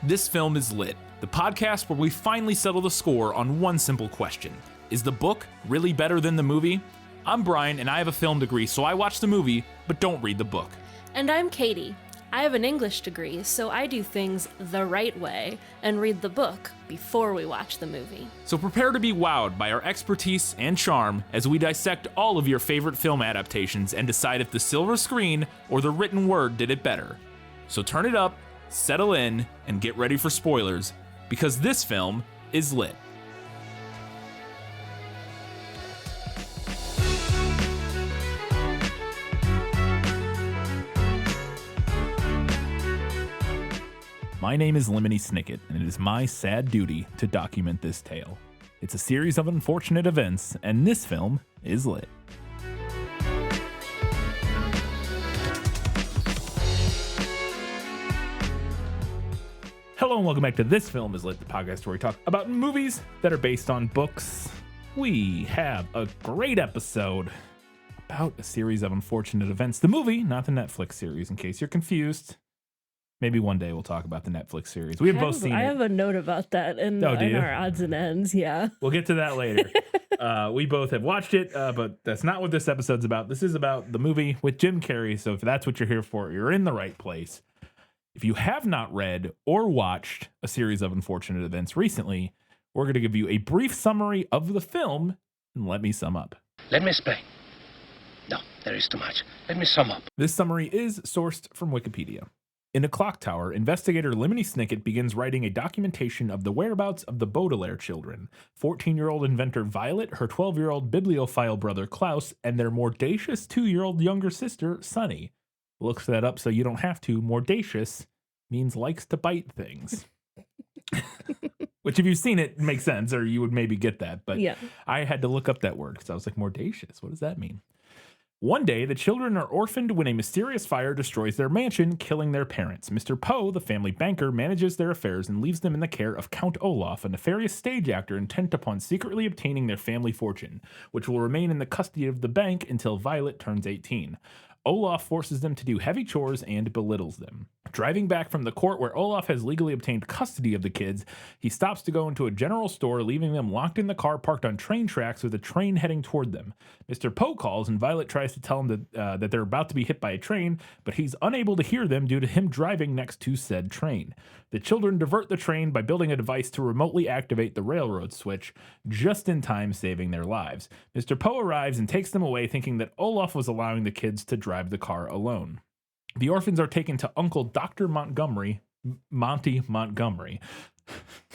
This Film is Lit, the podcast where we finally settle the score on one simple question. Is the book really better than the movie? I'm Brian, and I have a film degree, so I watch the movie, but don't read the book. And I'm Katie. I have an English degree, so I do things the right way and read the book before we watch the movie. So prepare to be wowed by our expertise and charm as we dissect all of your favorite film adaptations and decide if the silver screen or the written word did it better. So turn it up, settle in, and get ready for spoilers, because this film is lit. My name is Lemony Snicket, and it is my sad duty to document this tale. It's a series of unfortunate events, and this film is lit. Hello and welcome back to This Film is Lit, the podcast where we talk about movies that are based on books. We have a great episode about a series of unfortunate events. The movie, not the Netflix series, in case you're confused. Maybe one day we'll talk about the Netflix series. We have both seen it. I have a note about that in our odds and ends, yeah. We'll get to that later. We both have watched it, but that's not what this episode's about. This is about the movie with Jim Carrey, so if that's what you're here for, you're in the right place. If you have not read or watched a series of unfortunate events recently, we're going to give you a brief summary of the film, and let me sum up. Let me explain. No, there is too much. Let me sum up. This summary is sourced from Wikipedia. In a clock tower, investigator Lemony Snicket begins writing a documentation of the whereabouts of the Baudelaire children, 14-year-old inventor Violet, her 12-year-old bibliophile brother Klaus, and their mordacious 2-year-old younger sister Sunny. Looks that up so you don't have to. Mordacious means likes to bite things. Which if you've seen it makes sense, or you would maybe get that. But yeah. I had to look up that word because I was like, mordacious, what does that mean? One day, the children are orphaned when a mysterious fire destroys their mansion, killing their parents. Mr. Poe, the family banker, manages their affairs and leaves them in the care of Count Olaf, a nefarious stage actor intent upon secretly obtaining their family fortune, which will remain in the custody of the bank until Violet turns 18. Olaf forces them to do heavy chores and belittles them. Driving back from the court where Olaf has legally obtained custody of the kids, he stops to go into a general store, leaving them locked in the car parked on train tracks with a train heading toward them. Mr. Poe calls and Violet tries to tell him that they're about to be hit by a train, but he's unable to hear them due to him driving next to said train. The children divert the train by building a device to remotely activate the railroad switch, just in time saving their lives. Mr. Poe arrives and takes them away, thinking that Olaf was allowing the kids to drive the car alone. The orphans are taken to Uncle Dr. Monty Montgomery.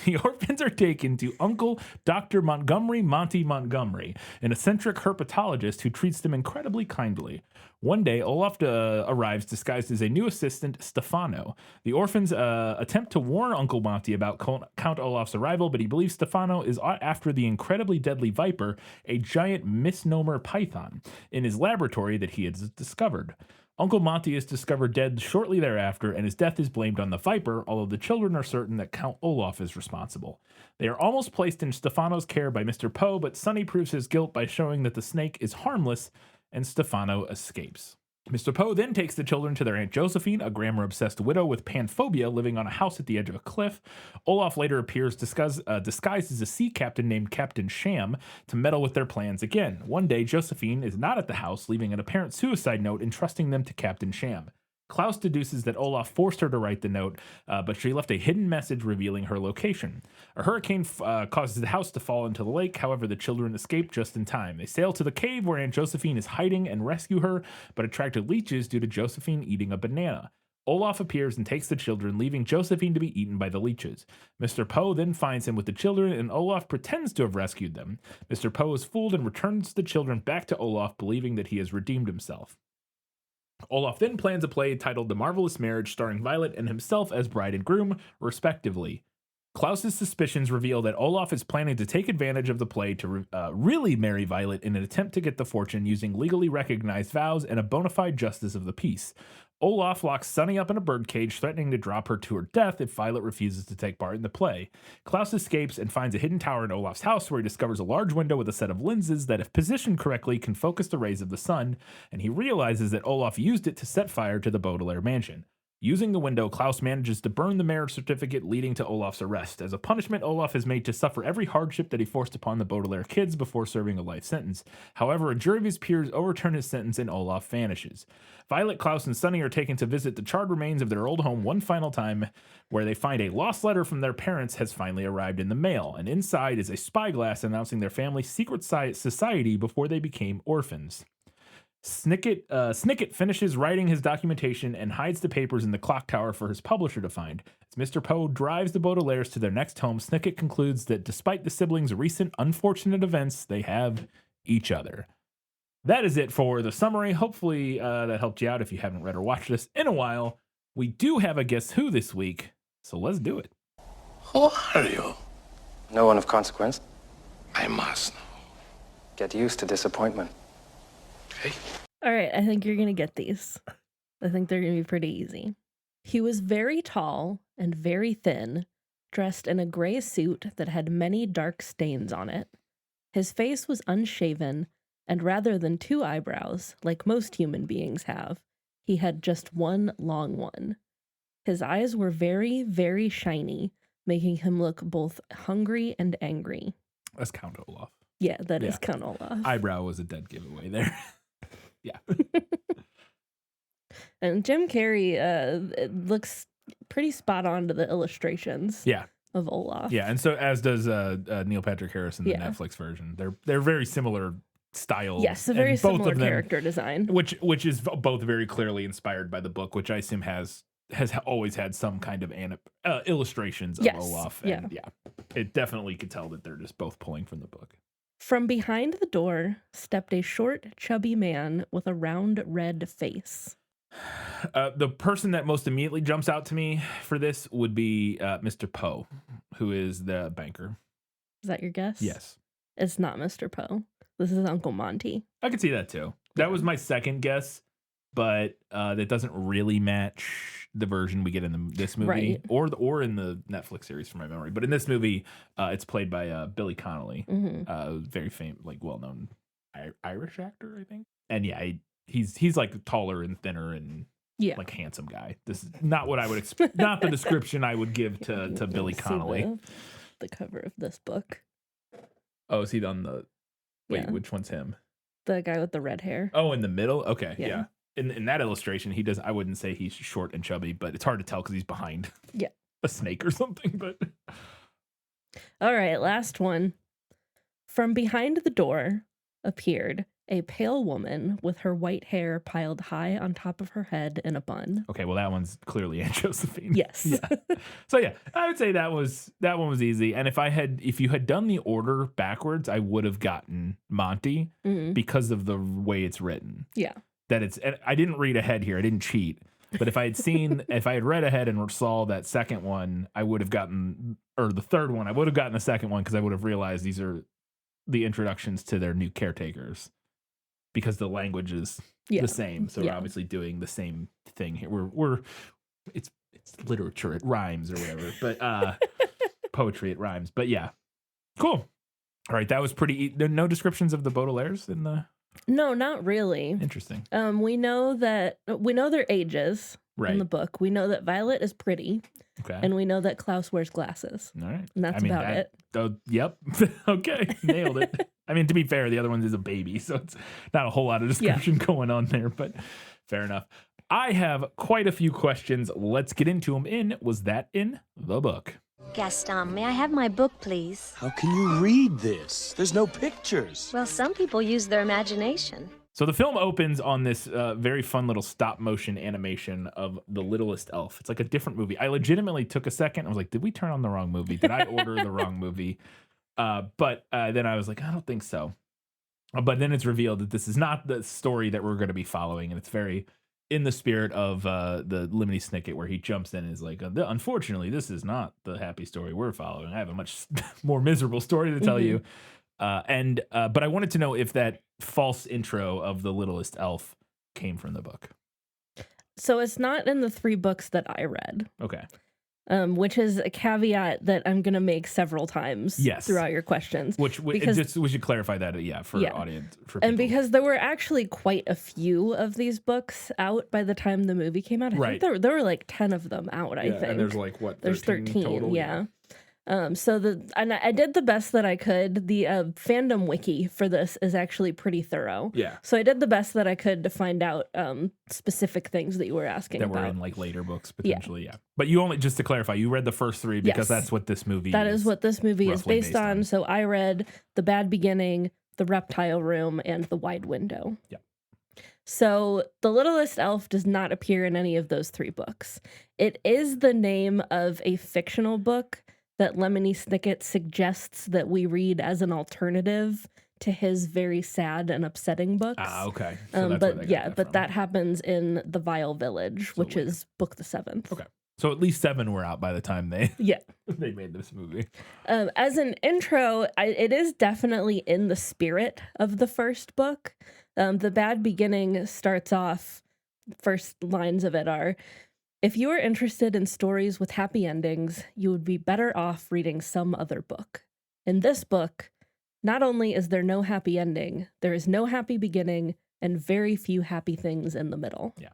The orphans are taken to Uncle Dr. Monty Montgomery, an eccentric herpetologist who treats them incredibly kindly. One day, Olaf arrives disguised as a new assistant, Stefano. The orphans attempt to warn Uncle Monty about Count Olaf's arrival, but he believes Stefano is after the incredibly deadly viper, a giant misnomer python, in his laboratory that he has discovered. Uncle Monty is discovered dead shortly thereafter, and his death is blamed on the viper, although the children are certain that Count Olaf is responsible. They are almost placed in Stefano's care by Mr. Poe, but Sonny proves his guilt by showing that the snake is harmless, and Stefano escapes. Mr. Poe then takes the children to their Aunt Josephine, a grammar-obsessed widow with panphobia living on a house at the edge of a cliff. Olaf later appears disguised as a sea captain named Captain Sham to meddle with their plans again. One day, Josephine is not at the house, leaving an apparent suicide note entrusting them to Captain Sham. Klaus deduces that Olaf forced her to write the note, but she left a hidden message revealing her location. A hurricane causes the house to fall into the lake. However, the children escape just in time. They sail to the cave where Aunt Josephine is hiding and rescue her, but attracted leeches due to Josephine eating a banana. Olaf appears and takes the children, leaving Josephine to be eaten by the leeches. Mr. Poe then finds him with the children, and Olaf pretends to have rescued them. Mr. Poe is fooled and returns the children back to Olaf, believing that he has redeemed himself. Olaf then plans a play titled The Marvelous Marriage, starring Violet and himself as bride and groom, respectively. Klaus's suspicions reveal that Olaf is planning to take advantage of the play to really marry Violet in an attempt to get the fortune using legally recognized vows and a bona fide justice of the peace. Olaf locks Sunny up in a birdcage, threatening to drop her to her death if Violet refuses to take part in the play. Klaus escapes and finds a hidden tower in Olaf's house where he discovers a large window with a set of lenses that, if positioned correctly, can focus the rays of the sun, and he realizes that Olaf used it to set fire to the Baudelaire mansion. Using the window, Klaus manages to burn the marriage certificate, leading to Olaf's arrest. As a punishment, Olaf is made to suffer every hardship that he forced upon the Baudelaire kids before serving a life sentence. However, a jury of his peers overturn his sentence and Olaf vanishes. Violet, Klaus, and Sunny are taken to visit the charred remains of their old home one final time, where they find a lost letter from their parents has finally arrived in the mail, and inside is a spyglass announcing their family's secret society before they became orphans. Snicket finishes writing his documentation and hides the papers in the clock tower for his publisher to find. As Mr. Poe drives the Baudelaires to their next home, Snicket concludes that despite the siblings' recent unfortunate events, they have each other. That is it for the summary. Hopefully that helped you out if you haven't read or watched this in a while. We do have a Guess Who this week, so let's do it. Who are you? No one of consequence. I must know. Get used to disappointment. Okay. All right, I think you're going to get these. I think they're going to be pretty easy. He was very tall and very thin, dressed in a gray suit that had many dark stains on it. His face was unshaven, and rather than 2 eyebrows, like most human beings have, he had just one long one. His eyes were very, very shiny, making him look both hungry and angry. That's Count Olaf. Yeah, that is Count Olaf. Eyebrow was a dead giveaway there. Yeah. And Jim Carrey looks pretty spot on to the illustrations. Yeah. Of Olaf. Yeah, and so as does Neil Patrick Harris in the Netflix version. They're very similar styles. Yes, a very both similar of them, character design. which is both very clearly inspired by the book, which I assume has always had some kind of illustrations of Olaf. And it definitely could tell that they're just both pulling from the book. From behind the door stepped a short, chubby man with a round red face. The person that most immediately jumps out to me for this would be Mr. Poe, who is the banker. Is that your guess? Yes. It's not Mr. Poe. This is Uncle Monty. I could see that too. That was my second guess, but that doesn't really match the version we get in this movie, right. or in the Netflix series from my memory. But in this movie, it's played by Billy Connolly, very famous, like well-known Irish actor, I think. And yeah, he's like taller and thinner and like handsome guy. This is not what I would expect. Not the description I would give to Billy Connolly. The cover of this book. Oh, is he on the? Wait, Yeah. which one's him? The guy with the red hair. Oh, in the middle? Okay, Yeah. yeah. In that illustration, he does. I wouldn't say he's short and chubby, but it's hard to tell because he's behind a snake or something. But all right, last one. From behind the door appeared a pale woman with her white hair piled high on top of her head in a bun. okay, well that one's clearly Aunt Josephine. Yes. Yeah. So yeah, I would say that one was easy. And if you had done the order backwards, I would have gotten Monty because of the way it's written. Yeah. And I didn't read ahead here. I didn't cheat. But if I had read ahead and saw that second one, I would have gotten, or the third one, I would have gotten the second one because I would have realized these are the introductions to their new caretakers because the language is the same. So we're obviously doing the same thing here. It's literature. It rhymes or whatever, but poetry, it rhymes. But yeah, cool. All right, that was pretty. There are no descriptions of the Baudelaires in the. No, not really. Interesting. We know their ages in the book. We know that Violet is pretty. Okay. And we know that Klaus wears glasses. All right. And that's about it. Yep. Okay. Nailed it. I mean, to be fair, the other one is a baby, so it's not a whole lot of description going on there, but fair enough. I have quite a few questions. Let's get into them. Was that in the book? Gaston, may I have my book, please? How can you read this? There's no pictures. Well, some people use their imagination. So the film opens on this very fun little stop motion animation of The Littlest Elf. It's like a different movie. I legitimately took a second. I was like, did we turn on the wrong movie? Did I order the wrong movie? But then I was like, I don't think so. But then it's revealed that this is not the story that we're going to be following. And it's very in the spirit of the Lemony Snicket, where he jumps in and is like, unfortunately, this is not the happy story we're following. I have a much more miserable story to tell you. But I wanted to know if that false intro of The Littlest Elf came from the book. So it's not in the 3 books that I read. Okay. which is a caveat that I'm going to make several times throughout your questions. We should clarify that, for audience. For people. And because there were actually quite a few of these books out by the time the movie came out. I think there were like 10 of them out, I think. And there's like, what, 13 there's 13 total? Yeah. And I did the best that I could. The fandom wiki for this is actually pretty thorough. Yeah. So I did the best that I could to find out specific things that you were asking about. That were in like later books, potentially, But you only, just to clarify, you read the first 3 because that's what this movie is. That is what this movie is based on. So I read The Bad Beginning, The Reptile Room, and The Wide Window. Yeah. So The Littlest Elf does not appear in any of those 3 books. It is the name of a fictional book that Lemony Snicket suggests that we read as an alternative to his very sad and upsetting books. Ah, okay. So that happens in The Vile Village, which is book the 7th. Okay. So at least 7 were out by the time they they made this movie. As an intro, it is definitely in the spirit of the first book. The Bad Beginning starts off, first lines of it are, if you are interested in stories with happy endings, you would be better off reading some other book. In this book, not only is there no happy ending, there is no happy beginning and very few happy things in the middle. Yeah.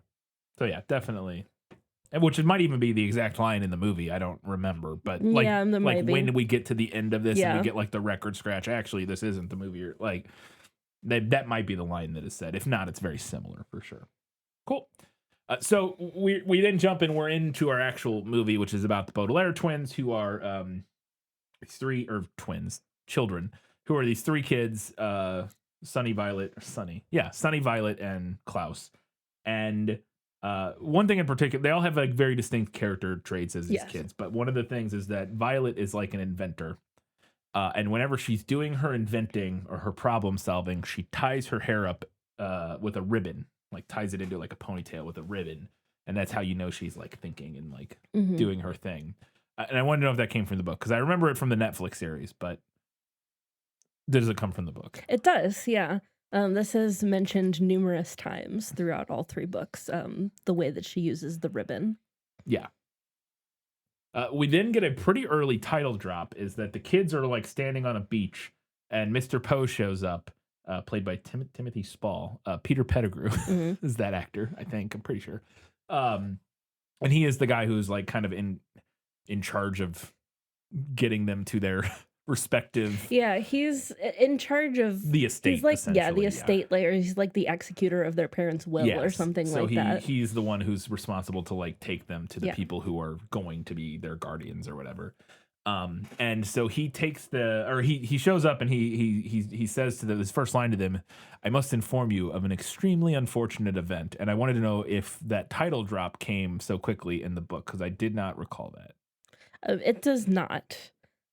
So definitely. Which it might even be the exact line in the movie. I don't remember, but when we get to the end of this and we get like the record scratch, actually this isn't the movie. Or, like that might be the line that is said. If not, it's very similar for sure. Cool. So we then jump in. We're into our actual movie, which is about the Baudelaire twins, who are children, who are these 3 kids, Sunny, Violet, and Klaus. And one thing in particular, they all have like very distinct character traits as these kids. But one of the things is that Violet is like an inventor. And whenever she's doing her inventing or her problem solving, she ties her hair up with a ribbon. Like ties it into like a ponytail with a ribbon, and that's how you know she's like thinking and like doing her thing. And I wanted to know if that came from the book because I remember it from the Netflix series, but does it come from the book? It does, yeah. This is mentioned numerous times throughout all 3 books. The way that she uses the ribbon. Yeah. We then get a pretty early title drop. Is that the kids are like standing on a beach, and Mr. Poe shows up. Played by Timothy Spall. Peter Pettigrew is that actor, I think. I'm pretty sure. And he is the guy who's like kind of in charge of getting them to their respective. Yeah, he's in charge of the estate. He's like the estate layer. He's like the executor of their parents' will or something like that. So he's the one who's responsible to like take them to the people who are going to be their guardians or whatever. And so he takes he shows up and he says to his first line to them, I must inform you of an extremely unfortunate event. And I wanted to know if that title drop came so quickly in the book, because I did not recall that. It does not.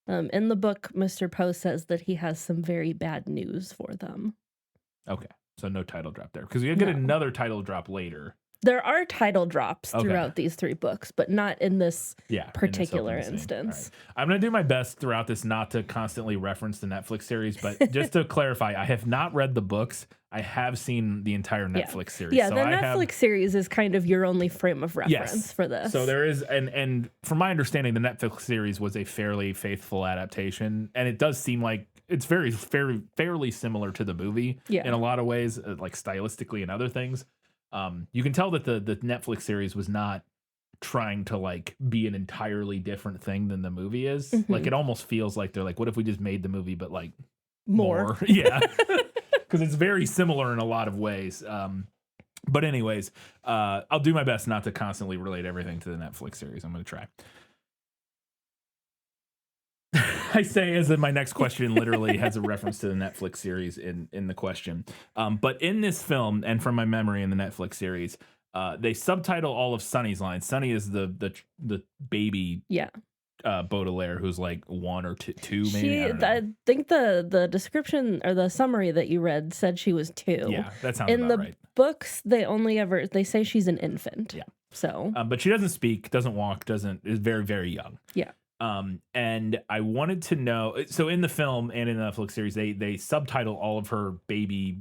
In the book, Mr. Poe says that he has some very bad news for them. Okay. So no title drop there, because we get another title drop later. There are title drops throughout these 3 books, but not in this particular instance. Right. I'm going to do my best throughout this not to constantly reference the Netflix series, but just to clarify, I have not read the books. I have seen the entire Netflix series. Yeah, so the Netflix series is kind of your only frame of reference for this. So there is, and from my understanding, the Netflix series was a fairly faithful adaptation, and it does seem like it's fairly similar to the movie in a lot of ways, like stylistically and other things. You can tell that the Netflix series was not trying to like be an entirely different thing than the movie is. Like it almost feels like they're like, what if we just made the movie but like more? Yeah, because it's very similar in a lot of ways. But anyways, I'll do my best not to constantly relate everything to the Netflix series. I'm going to try. I say as in my next question literally has a reference to the Netflix series in the question. But in this film, and from my memory in the Netflix series, they subtitle all of Sunny's lines. Sunny is the baby Baudelaire who's like 1 or 2 maybe. I think the description or the summary that you read said she was 2. Yeah, that sounds about right. In the books, they say she's an infant. Yeah. So but she doesn't speak, doesn't walk, is very, very young. Yeah. And I wanted to know, so in the film and in the Netflix series, they subtitle all of her baby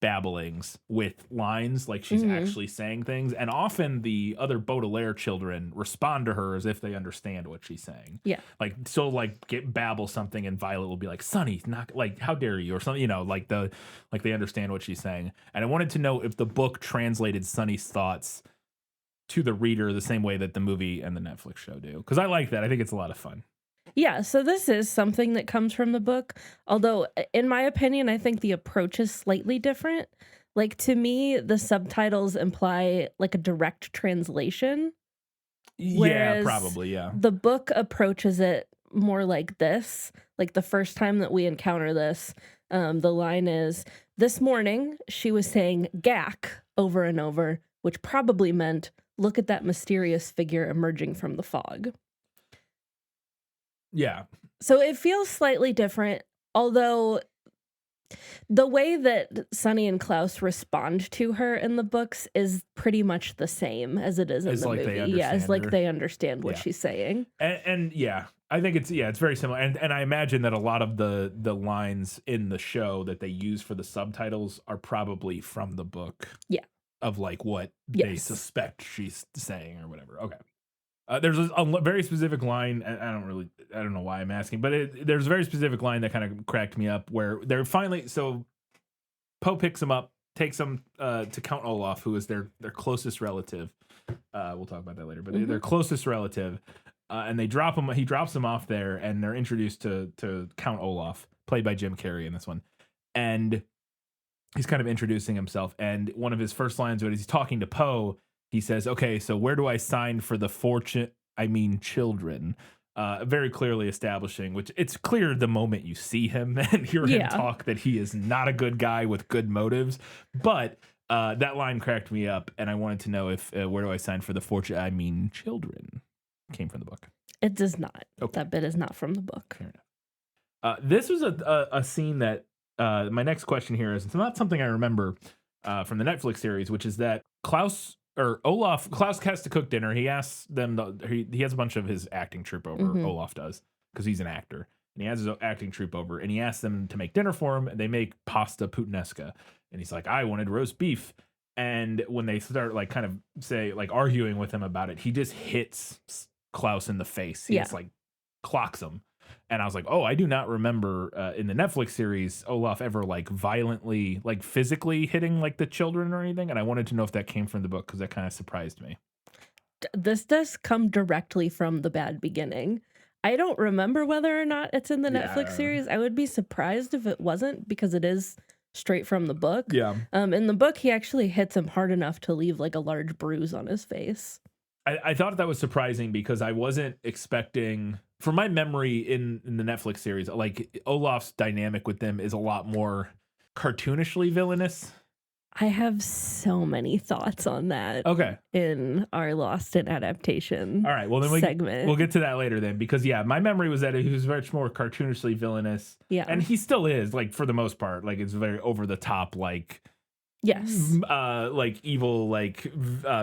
babblings with lines, like she's actually saying things, and often the other Baudelaire children respond to her as if they understand what she's saying. Yeah. Like she'll like babble something, and Violet will be like, "Sonny, not like how dare you," or something, you know, like they understand what she's saying. And I wanted to know if the book translated Sonny's thoughts to the reader the same way that the movie and the Netflix show do, because I like that. I think it's a lot of fun. Yeah, so this is something that comes from the book. Although, in my opinion, I think the approach is slightly different. Like, to me, the subtitles imply like a direct translation. Yeah, Whereas probably. Yeah. The book approaches it more like this. Like, the first time that we encounter this, the line is, "This morning, she was saying gack over and over, which probably meant, look at that mysterious figure emerging from the fog." Yeah. So it feels slightly different, although the way that Sonny and Klaus respond to her in the books is pretty much the same as it is in It's the like they movie. Yeah, it's understand like her. they understand what Yeah. she's saying. And yeah, I think it's very similar. And I imagine that a lot of the lines in the show that they use for the subtitles are probably from the book. Yeah. Of like what they Yes. suspect she's saying or whatever. Okay. There's a very specific line. I don't know why I'm asking, but there's a very specific line that kind of cracked me up where they're finally, so Poe picks him up, takes him to Count Olaf, who is their closest relative. We'll talk about that later, but their closest relative, and they drop him. He drops him off there, and they're introduced to Count Olaf, played by Jim Carrey in this one, and he's kind of introducing himself. And one of his first lines when he's talking to Poe, he says, "Okay, so where do I sign for the children?" Very clearly establishing, which it's clear the moment you see him and hear him talk that he is not a good guy with good motives. But that line cracked me up, and I wanted to know if where do I sign for the children came from the book. It does not. Okay. That bit is not from the book. Fair enough. This was a scene that my next question here is, it's not something I remember from the Netflix series, which is that Klaus has to cook dinner. He asks them, he has a bunch of his acting troupe over, Olaf does, because he's an actor. And he has his acting troupe over, and he asks them to make dinner for him, and they make pasta puttanesca. And he's like, "I wanted roast beef." And when they start like kind of say like arguing with him about it, he just hits Klaus in the face. He just like clocks him. And I was like, oh, I do not remember in the Netflix series Olaf ever like violently, like physically hitting like the children or anything. And I wanted to know if that came from the book, because that kind of surprised me. This does come directly from The Bad Beginning. I don't remember whether or not it's in the Netflix series. I would be surprised if it wasn't, because it is straight from the book. Yeah. In the book, he actually hits him hard enough to leave like a large bruise on his face. I thought that was surprising, because I wasn't expecting, from my memory in the Netflix series, like Olaf's dynamic with them is a lot more cartoonishly villainous. I have so many thoughts on that. Okay. In our Lost in Adaptation. All right. Well, then segment. We'll get to that later then, because my memory was that he was much more cartoonishly villainous. Yeah. And he still is, like, for the most part, like, it's very over the top, like, yes, like evil, like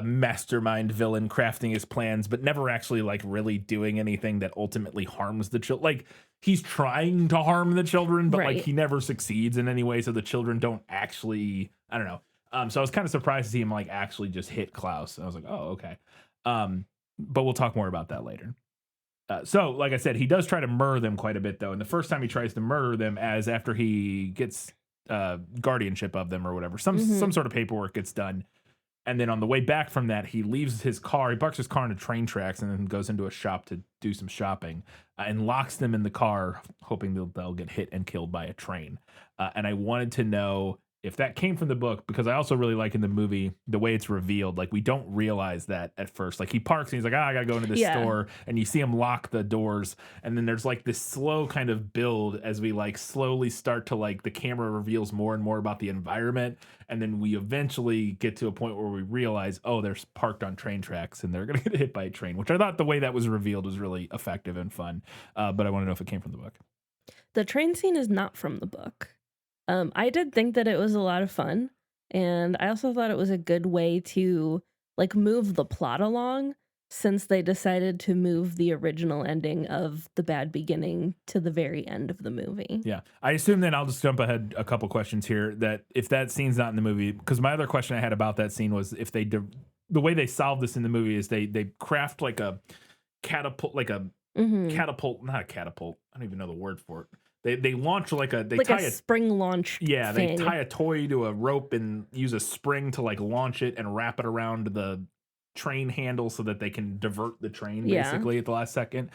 mastermind villain crafting his plans, but never actually like really doing anything that ultimately harms the children. Like, he's trying to harm the children, but like he never succeeds in any way, so the children don't actually, I don't know. So I was kind of surprised to see him like actually just hit Klaus. And I was like, oh, okay. But we'll talk more about that later. So, like I said, he does try to murder them quite a bit, though. And the first time he tries to murder them, as after he gets guardianship of them or whatever, some sort of paperwork gets done, and then on the way back from that, he leaves his car, he parks his car on the train tracks, and then goes into a shop to do some shopping, and locks them in the car, hoping they'll get hit and killed by a train. And I wanted to know if that came from the book, because I also really like in the movie the way it's revealed. Like, we don't realize that at first. Like, he parks and he's like, I gotta go into this store, and you see him lock the doors, and then there's like this slow kind of build as we like slowly start to like, the camera reveals more and more about the environment, and then we eventually get to a point where we realize, oh, they're parked on train tracks and they're gonna get hit by a train, which I thought the way that was revealed was really effective and fun. But I want to know if it came from the book. The train scene is not from the book. I did think that it was a lot of fun, and I also thought it was a good way to like move the plot along. since they decided to move the original ending of The Bad Beginning to the very end of the movie. Yeah. I assume then I'll just jump ahead a couple questions here that if that scene's not in the movie, because my other question I had about that scene was if the way they solved this in the movie is they craft like a catapult, catapult, not a catapult. I don't even know the word for it. They launch they tie a spring launch. Yeah, thing. they tie a toy to a rope and use a spring to like launch it and wrap it around the train handle so that they can divert the train basically at the last second.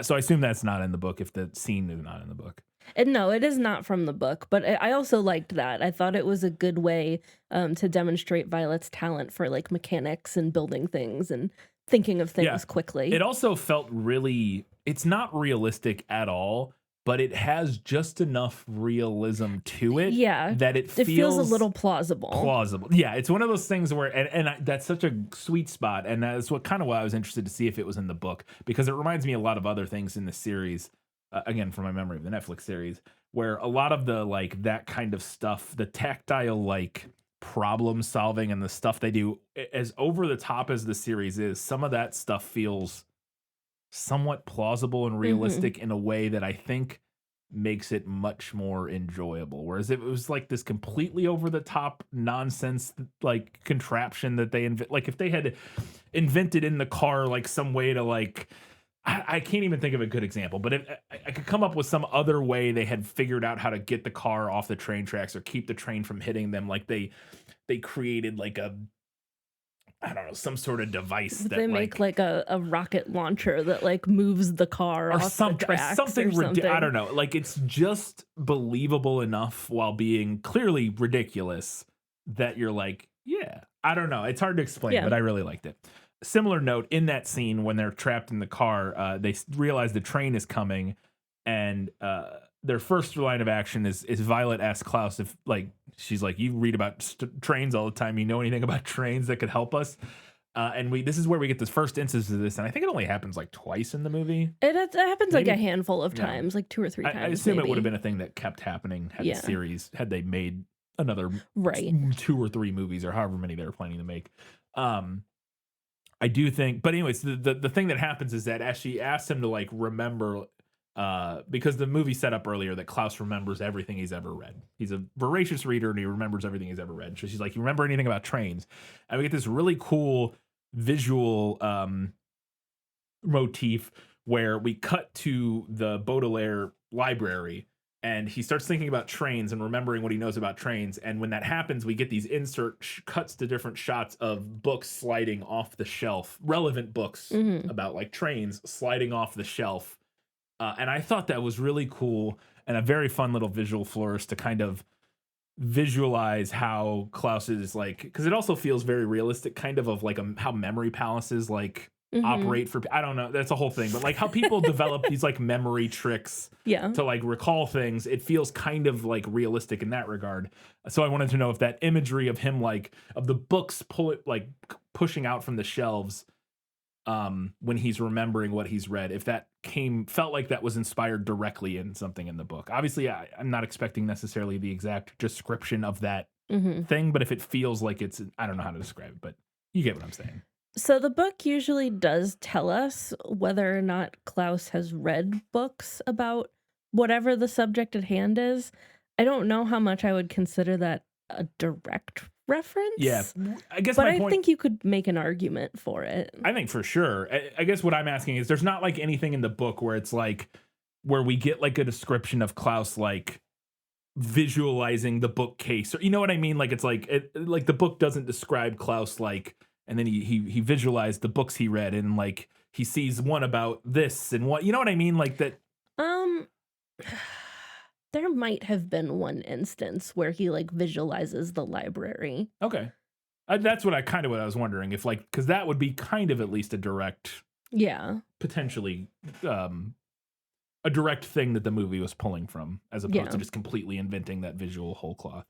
So I assume that's not in the book if the scene is not in the book. And no, it is not from the book, but I also liked that. I thought it was a good way to demonstrate Violet's talent for like mechanics and building things and thinking of things quickly. It also felt really, it's not realistic at all, but it has just enough realism to it that it feels a little plausible. Yeah, it's one of those things where, that's such a sweet spot, and that's what I was interested to see if it was in the book, because it reminds me a lot of other things in the series, again, from my memory of the Netflix series, where a lot of the, like, that kind of stuff, the tactile, like, problem solving and the stuff they do, as over the top as the series is, some of that stuff feels somewhat plausible and realistic in a way that I think makes it much more enjoyable. Whereas if it was like this completely over the top nonsense, like contraption that they like if they had invented in the car, like some way to like, I can't even think of a good example, but I could come up with some other way they had figured out how to get the car off the train tracks or keep the train from hitting them. Like they created like I don't know, some sort of device that they make like a rocket launcher that like moves the car off the tracks something. something. I don't know. Like it's just believable enough while being clearly ridiculous that you're like, yeah, I don't know. It's hard to explain, but I really liked it. Similar note in that scene when they're trapped in the car, they realize the train is coming, and their first line of action is Violet asks Klaus if, like, she's like, you read about trains all the time. You know anything about trains that could help us? And this is where we get this first instance of this, and I think it only happens like twice in the movie. It happens maybe, like a handful of times, like 2 or 3 times. I assume it would have been a thing that kept happening had the series, had they made another 2 or 3 movies or however many they were planning to make. I do think, but anyways, the thing that happens is that as she asks him to like remember, because the movie set up earlier that Klaus remembers everything he's ever read. He's a voracious reader and he remembers everything he's ever read. So she's like, you remember anything about trains? And we get this really cool visual motif where we cut to the Baudelaire library and he starts thinking about trains and remembering what he knows about trains. And when that happens, we get these insert cuts to different shots of books sliding off the shelf, relevant books about like trains sliding off the shelf. And I thought that was really cool and a very fun little visual flourish to kind of visualize how Klaus is like, because it also feels very realistic, kind of like how memory palaces like operate for, I don't know, that's a whole thing, but like how people develop these like memory tricks to like recall things. It feels kind of like realistic in that regard. So I wanted to know if that imagery of him, like of the books pushing out from the shelves when he's remembering what he's read, if that felt like that was inspired directly in something in the book. Obviously, I'm not expecting necessarily the exact description of that thing, but if it feels like it's, I don't know how to describe it, but you get what I'm saying. So the book usually does tell us whether or not Klaus has read books about whatever the subject at hand is. I don't know how much I would consider that a direct reference. Yeah, I guess. But I think you could make an argument for it. I think for sure. I guess what I'm asking is, there's not like anything in the book where it's like where we get like a description of Klaus like visualizing the bookcase, or you know what I mean? Like it's like like the book doesn't describe Klaus like, and then he visualized the books he read and like he sees one about this and what, you know what I mean? Like that. There might have been one instance where he like visualizes the library. Okay. That's what I was wondering if like, because that would be kind of at least a direct, potentially a direct thing that the movie was pulling from, as opposed to just completely inventing that visual whole cloth.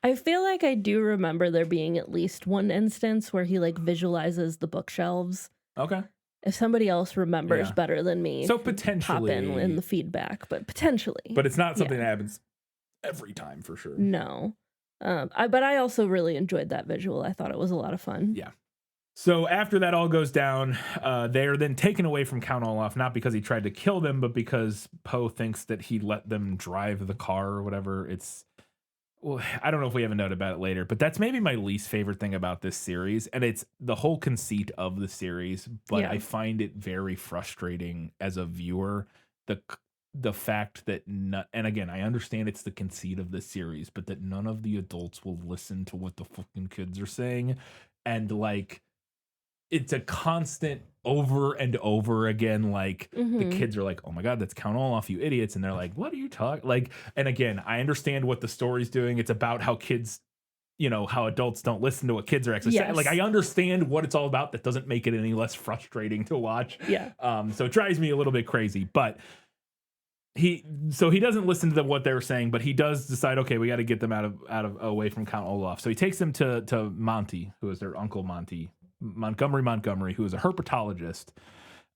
I feel like I do remember there being at least one instance where he like visualizes the bookshelves. Okay. If somebody else remembers better than me, so potentially pop in the feedback, but potentially. But it's not something that happens every time for sure. No. But I also really enjoyed that visual. I thought it was a lot of fun. Yeah. So after that all goes down, they are then taken away from Count Olaf, not because he tried to kill them, but because Poe thinks that he let them drive the car or whatever. Well, I don't know if we have a note about it later, but that's maybe my least favorite thing about this series. And it's the whole conceit of the series, but Yeah. I find it very frustrating as a viewer. The fact that, and again, I understand it's the conceit of the series, but that none of the adults will listen to what the fucking kids are saying. And like, it's a constant over and over again. Like the kids are like, "Oh my God, that's Count Olaf, you idiots." And they're like, "What are you talking?" Like, and again, I understand what the story's doing. It's about how kids, how adults don't listen to what kids are actually saying. Yes. Like, I understand what it's all about. That doesn't make it any less frustrating to watch. Yeah. So it drives me a little bit crazy, but he doesn't listen to what they were saying, but he does decide, okay, we got to get them out of away from Count Olaf. So he takes them to Monty, who is their Uncle Montgomery, who is a herpetologist.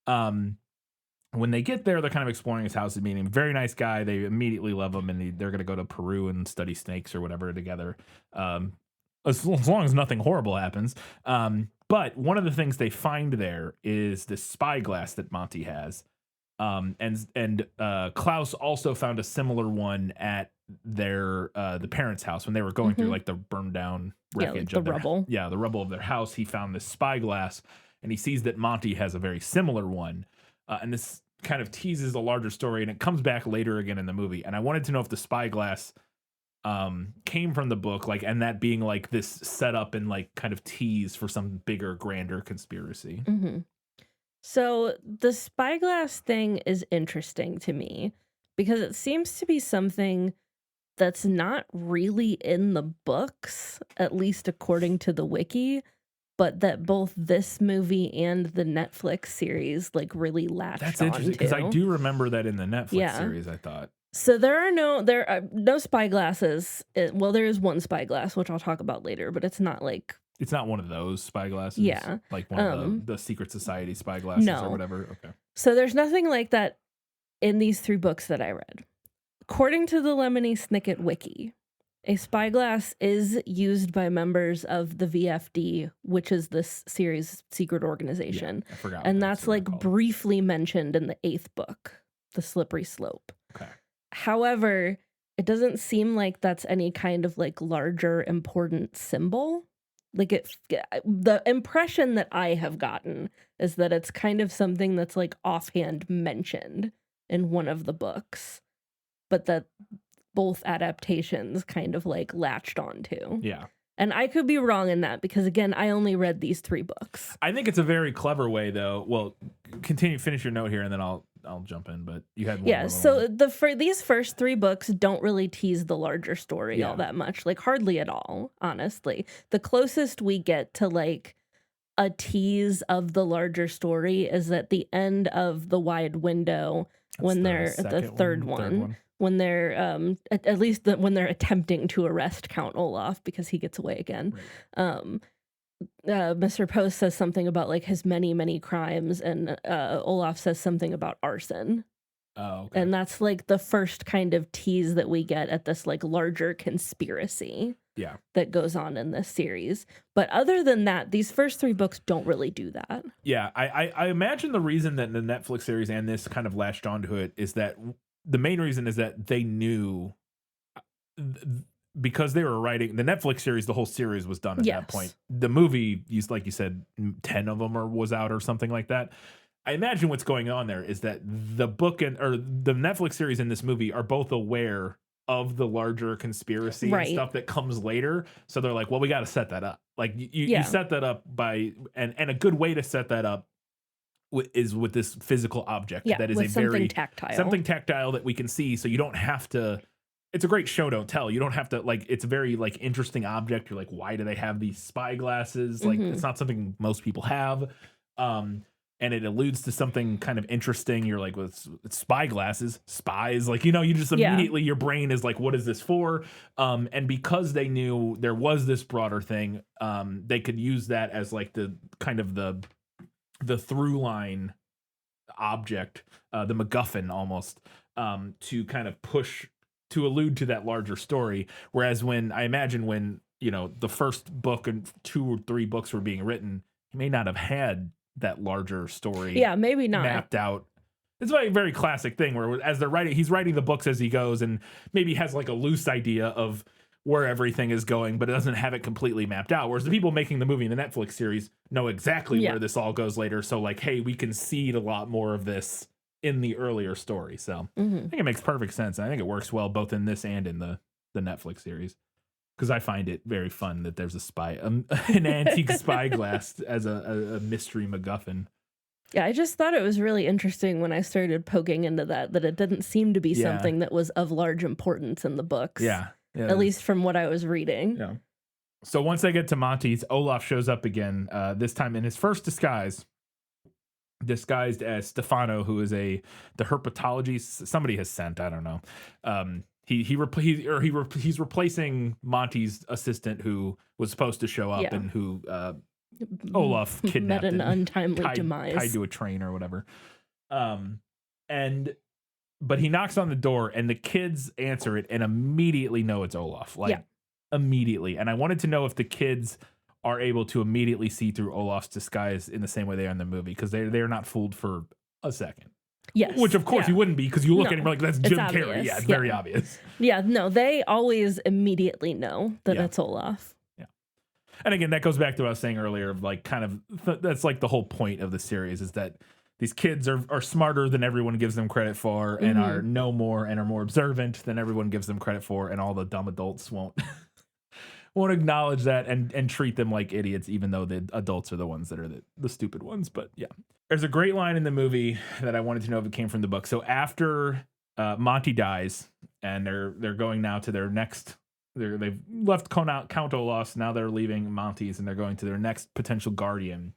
When they get there, they're kind of exploring his house and meeting him. Very nice guy. They immediately love him, and they're going to go to Peru and study snakes or whatever together. As long as nothing horrible happens. But one of the things they find there is this spyglass that Monty has. And Klaus also found a similar one at their the parents' house when they were going through like the burned down wreckage like of the rubble. The rubble of their house. He found this spyglass, and he sees that Monty has a very similar one, and this kind of teases a larger story, and it comes back later again in the movie. And I wanted to know if the spyglass came from the book, like, and that being like this setup and like kind of tease for some bigger, grander conspiracy. So the spyglass thing is interesting to me because it seems to be something that's not really in the books, at least according to the wiki, but that both this movie and the Netflix series like really latched That's interesting because I onto. do remember that in the Netflix series, I thought. So there are no spyglasses. Well, there is one spyglass, which I'll talk about later, but it's not like It's not one of those spyglasses. Yeah. Like one of the secret society spyglasses No. or whatever. Okay. So there's nothing like that in these 3 books that I read. According to the Lemony Snicket wiki, a spyglass is used by members of the VFD, which is this series' secret organization. I forgot. And what that's what like they're called. briefly mentioned in the 8th book, The Slippery Slope. Okay. However, it doesn't seem like that's any kind of like larger important symbol. Like the impression that I have gotten is that it's kind of something that's like offhand mentioned in one of the books, but that both adaptations kind of like latched onto. Yeah. And I could be wrong in that because again, I only read these 3 books. I think it's a very clever way, though. Well, finish your note here, and then I'll jump in. But you had one. Yeah, more so one. these first 3 books don't really tease the larger story Yeah. all that much, like hardly at all, honestly. The closest we get to like a tease of the larger story is at the end of The Wide Window when they're at the third one. When they're at least when they're attempting to arrest Count Olaf because he gets away again. Right. Mr. Poe says something about like his many crimes, and Olaf says something about arson. Oh, okay. And that's like the first kind of tease that we get at this like larger conspiracy that goes on in this series. But other than that, these first 3 books don't really do that. Yeah, I imagine the reason that the Netflix series and this kind of latched onto it is that the main reason is that they knew because they were writing the Netflix series, the whole series was done at that point. The movie, like you said, 10 of them was out or something like that. I imagine what's going on there is that the book or the Netflix series and this movie are both aware of the larger conspiracy and stuff that comes later. So they're like, well, we got to set that up. Like you set that up and a good way to set that up is with this physical object that is with something tactile that we can see. So you don't have to, it's a great show, don't tell. You don't have to like, it's a very like interesting object. You're like, why do they have these spyglasses? Like it's not something most people have. And it alludes to something kind of interesting. You're like, well, it's spyglasses, spies. Like, you just immediately your brain is like, what is this for? And because they knew there was this broader thing, they could use that as like the kind of the through line object, the MacGuffin almost, to kind of to allude to that larger story. Whereas when the first book and 2 or 3 books were being written, he may not have had that larger story Yeah, maybe not. mapped out. It's a very classic thing where as they're writing, he's writing the books as he goes and maybe has like a loose idea of where everything is going, but it doesn't have it completely mapped out. Whereas the people making the movie and the Netflix series know exactly where this all goes later. So like, hey, we can seed a lot more of this in the earlier story. So I think it makes perfect sense. I think it works well both in this and in the Netflix series. Because I find it very fun that there's a spy, an antique spyglass as a mystery MacGuffin. Yeah, I just thought it was really interesting when I started poking into that it didn't seem to be something that was of large importance in the books. Yeah. At least from what I was reading. Yeah. So once they get to Monty's, Olaf shows up again, this time in his first disguise, disguised as Stefano, who is the herpetologist somebody has sent, I don't know. He's replacing Monty's assistant who was supposed to show up and who Olaf kidnapped met an untimely tied demise to a train or whatever. But he knocks on the door and the kids answer it and immediately know it's Olaf. Immediately. And I wanted to know if the kids are able to immediately see through Olaf's disguise in the same way they are in the movie, because they're not fooled for a second. Yes. Which, of course, you wouldn't be, because you look at him like, that's Jim Carrey. Yeah, it's very obvious. Yeah, no, they always immediately know that it's Olaf. Yeah. And again, that goes back to what I was saying earlier of like kind of, that's like the whole point of the series is that these kids are smarter than everyone gives them credit for and are know more and are more observant than everyone gives them credit for. And all the dumb adults won't acknowledge that and treat them like idiots, even though the adults are the ones that are the stupid ones. But yeah. There's a great line in the movie that I wanted to know if it came from the book. So after Monty dies, and they're going now to their next. They've left Count Olaf's. Now they're leaving Monty's, and they're going to their next potential guardian.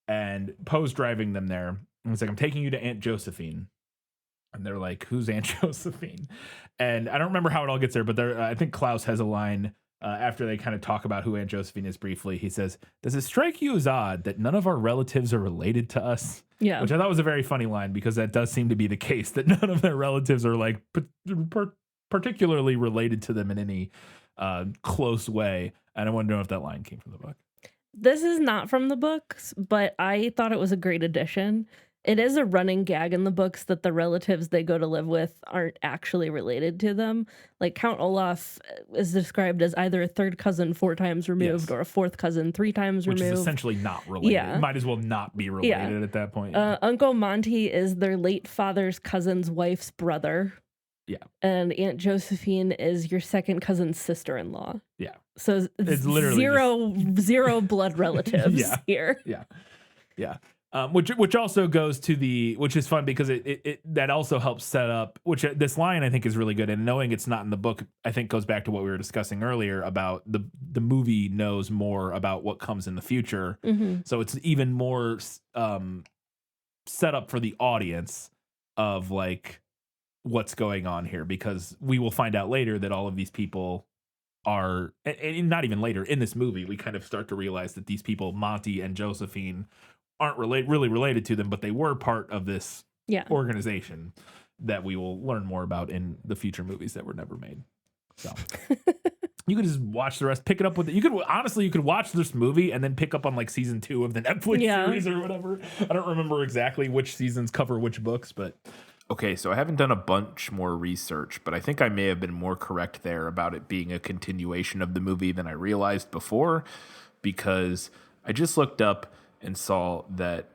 And Poe's driving them there. And it's like, I'm taking you to Aunt Josephine. And they're like, who's Aunt Josephine? And I don't remember how it all gets there, but I think Klaus has a line. After they kind of talk about who Aunt Josephine is briefly, he says, does it strike you as odd that none of our relatives are related to us? Yeah. Which I thought was a very funny line, because that does seem to be the case, that none of their relatives are like particularly related to them in any close way. And I want to know if that line came from the book. This is not from the books, but I thought it was a great addition. It is a running gag in the books that the relatives they go to live with aren't actually related to them. Like Count Olaf is described as either a third cousin 4 times removed or a fourth cousin 3 times removed. Which is essentially not related. Yeah. Might as well not be related at that point. Uncle Monty is their late father's cousin's wife's brother. Yeah. And Aunt Josephine is your second cousin's sister-in-law. Yeah. So it's literally zero blood relatives here. Yeah. Yeah. Which also goes to which is fun because it that also helps set up, which this line I think is really good, and knowing it's not in the book I think goes back to what we were discussing earlier about the movie knows more about what comes in the future, so it's even more set up for the audience of like what's going on here, because we will find out later that all of these people are, and not even later in this movie we kind of start to realize that these people, Monty and Josephine, aren't really related to them, but they were part of this organization that we will learn more about in the future movies that were never made. So you could just watch the rest, pick it up with it. You could watch this movie and then pick up on like season 2 of the Netflix series or whatever. I don't remember exactly which seasons cover which books, but okay, so I haven't done a bunch more research, but I think I may have been more correct there about it being a continuation of the movie than I realized before, because I just looked up and saw that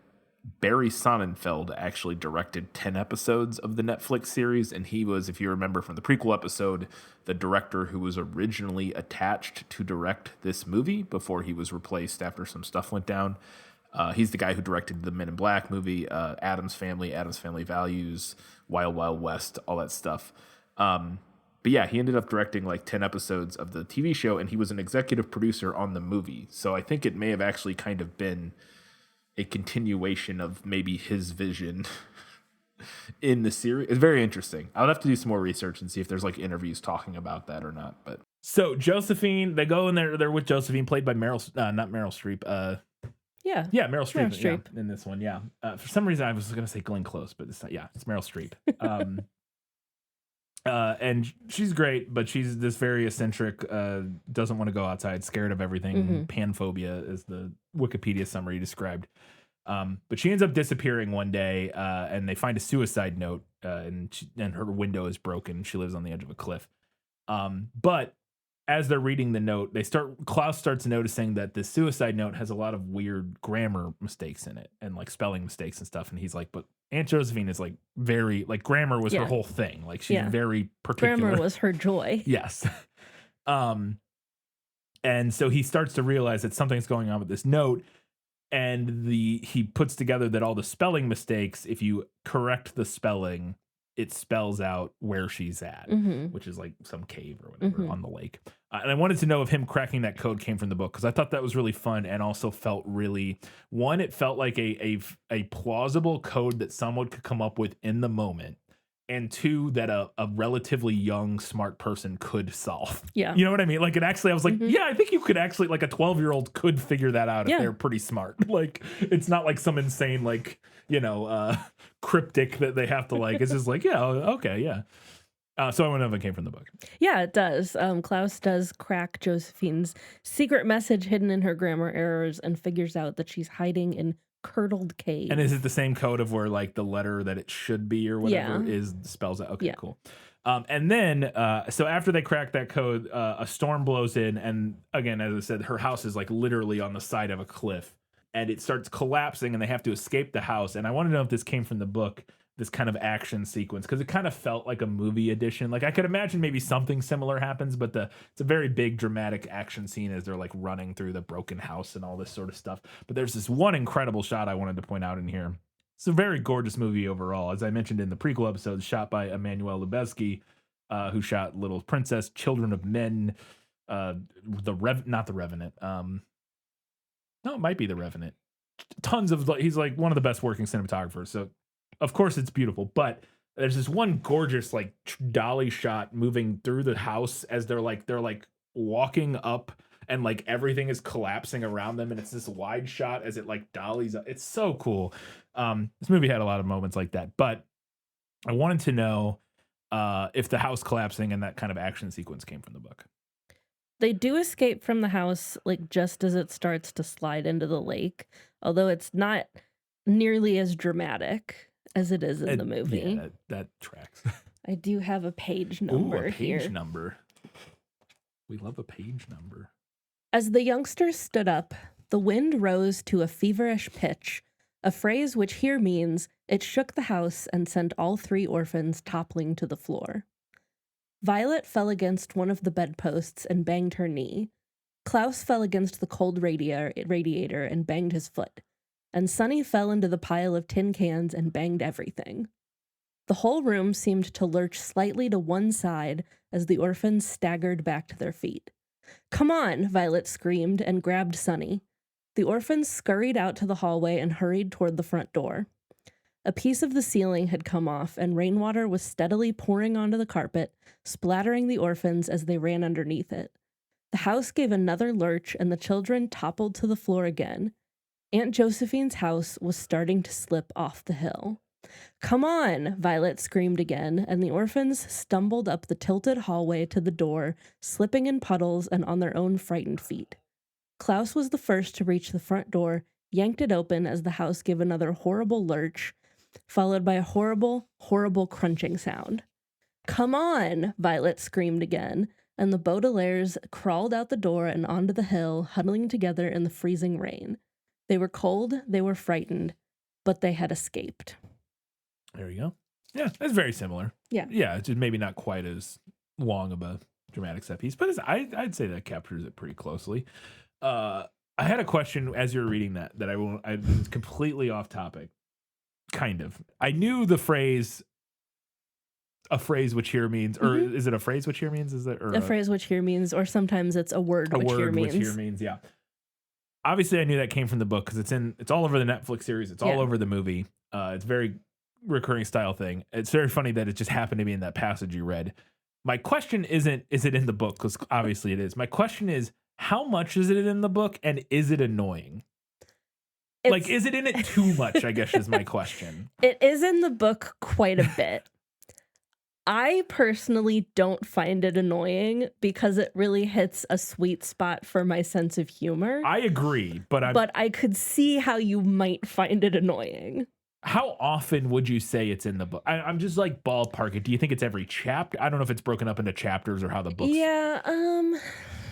Barry Sonnenfeld actually directed 10 episodes of the Netflix series, and he was, if you remember from the prequel episode, the director who was originally attached to direct this movie before he was replaced after some stuff went down. He's the guy who directed the Men in Black movie, Addams Family Values, Wild Wild West, all that stuff. But yeah, he ended up directing like 10 episodes of the TV show, and he was an executive producer on the movie. So I think it may have actually kind of been a continuation of maybe his vision in the series. It's very interesting. I'll have to do some more research and see if there's like interviews talking about that or not. But so Josephine, they go in there. They're with Josephine, played by not Meryl Streep. Meryl Streep. In this one. Yeah. For some reason, I was going to say Glenn Close, but it's not. Yeah, it's Meryl Streep. And she's great, but she's this very eccentric, doesn't want to go outside, scared of everything. Panphobia is the Wikipedia summary described. But she ends up disappearing one day, and they find a suicide note, and her window is broken. She lives on the edge of a cliff. But as they're reading the note, Klaus starts noticing that this suicide note has a lot of weird grammar mistakes in it and like spelling mistakes and stuff. And he's like, but Aunt Josephine is like very, like grammar was her whole thing. Like she's very particular. Grammar was her joy. Yes. And so he starts to realize that something's going on with this note. And he puts together that all the spelling mistakes, if you correct the spelling, it spells out where she's at, which is like some cave or whatever on the lake. And I wanted to know if him cracking that code came from the book, because I thought that was really fun and also felt really, one, it felt like a plausible code that someone could come up with in the moment. And two, that a relatively young, smart person could solve. Yeah. You know what I mean? Like, it actually, I was like, yeah, I think you could actually, like, a 12-year-old could figure that out if they're pretty smart. Like, it's not like some insane, like, cryptic that they have to, like, it's just like, yeah, okay, yeah. So I wonder if it came from the book. Yeah, it does. Klaus does crack Josephine's secret message hidden in her grammar errors and figures out that she's hiding in curdled cave. And is it the same code of where like the letter that it should be or whatever spells out? Okay, cool. And then so after they crack that code, a storm blows in, and again, as I said, her house is like literally on the side of a cliff, and it starts collapsing, and they have to escape the house. And I want to know if this came from the book, this kind of action sequence, because it kind of felt like a movie edition. Like I could imagine maybe something similar happens, but it's a very big dramatic action scene as they're like running through the broken house and all this sort of stuff. But there's this one incredible shot I wanted to point out in here. It's a very gorgeous movie overall. As I mentioned in the prequel episode, shot by Emmanuel Lubezki, who shot Little Princess, Children of Men, not The Revenant. No, it might be The Revenant. Tons of, he's like one of the best working cinematographers. So of course it's beautiful, but there's this one gorgeous like dolly shot moving through the house as they're like walking up, and like everything is collapsing around them, and it's this wide shot as it like dollies up. It's so cool. This movie had a lot of moments like that, but I wanted to know if the house collapsing and that kind of action sequence came from the book. They do escape from the house like just as it starts to slide into the lake, although it's not nearly as dramatic as it is in the movie. Yeah, that tracks. I do have a page number here. Page number. We love a page number. As the youngsters stood up, the wind rose to a feverish pitch, a phrase which here means it shook the house and sent all three orphans toppling to the floor. Violet fell against one of the bedposts and banged her knee. Klaus fell against the cold radiator and banged his foot. And Sonny fell into the pile of tin cans and banged everything. The whole room seemed to lurch slightly to one side as the orphans staggered back to their feet. "Come on," Violet screamed and grabbed Sonny. The orphans scurried out to the hallway and hurried toward the front door. A piece of the ceiling had come off, and rainwater was steadily pouring onto the carpet, splattering the orphans as they ran underneath it. The house gave another lurch, and the children toppled to the floor again. Aunt Josephine's house was starting to slip off the hill. "Come on," Violet screamed again, and the orphans stumbled up the tilted hallway to the door, slipping in puddles and on their own frightened feet. Klaus was the first to reach the front door, yanked it open as the house gave another horrible lurch, followed by a horrible, horrible crunching sound. "Come on," Violet screamed again, and the Baudelaires crawled out the door and onto the hill, huddling together in the freezing rain. They were cold, they were frightened, but they had escaped. There you go. Yeah, that's very similar. Yeah. Yeah, it's just maybe not quite as long of a dramatic set piece, but I'd say that captures it pretty closely. I had a question as you were reading that I was completely off topic. Kind of. I knew the phrase, a phrase which here means, or is it a phrase which here means? Is that or a phrase which here means, or sometimes it's a word which here means. Which here means, yeah. Obviously, I knew that came from the book because it's all over the Netflix series. It's all over the movie. It's a very recurring style thing. It's very funny that it just happened to be in that passage you read. My question isn't, is it in the book? Because obviously it is. My question is, how much is it in the book, and is it annoying? Like, is it in it too much, I guess is my question. It is in the book quite a bit. I personally don't find it annoying because it really hits a sweet spot for my sense of humor. I agree, but I could see how you might find it annoying. how often would you say it's in the book? I'm just like ballpark it. Do you think it's every chapter? I don't know if it's broken up into chapters or how the books. Yeah,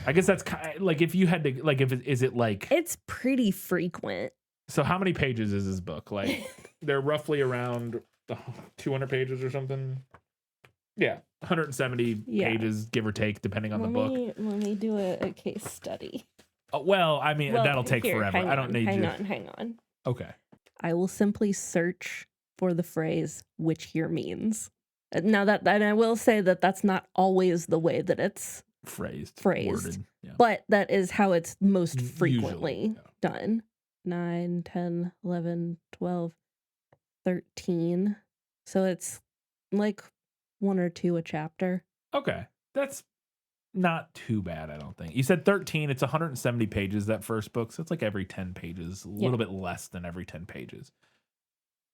I guess that's like if you had to like is it like it's pretty frequent. so how many pages is this book? Like they're roughly around 200 pages or something. Yeah, 170 pages, give or take, depending on the book. Let me do a case study. Well, I mean, that'll take here, forever. I don't need you. Hang on. Okay. I will simply search for the phrase "which here means." Now that, and I will say that that's not always the way that it's phrased. Worded, yeah. But that is how it's most frequently Usually, done. 9, 10, 11, 12, 13. So it's like 1 or 2 a chapter. Okay. That's not too bad, I don't think. You said 13, it's 170 pages, that first book, so it's like every 10 pages, a little bit less than every 10 pages.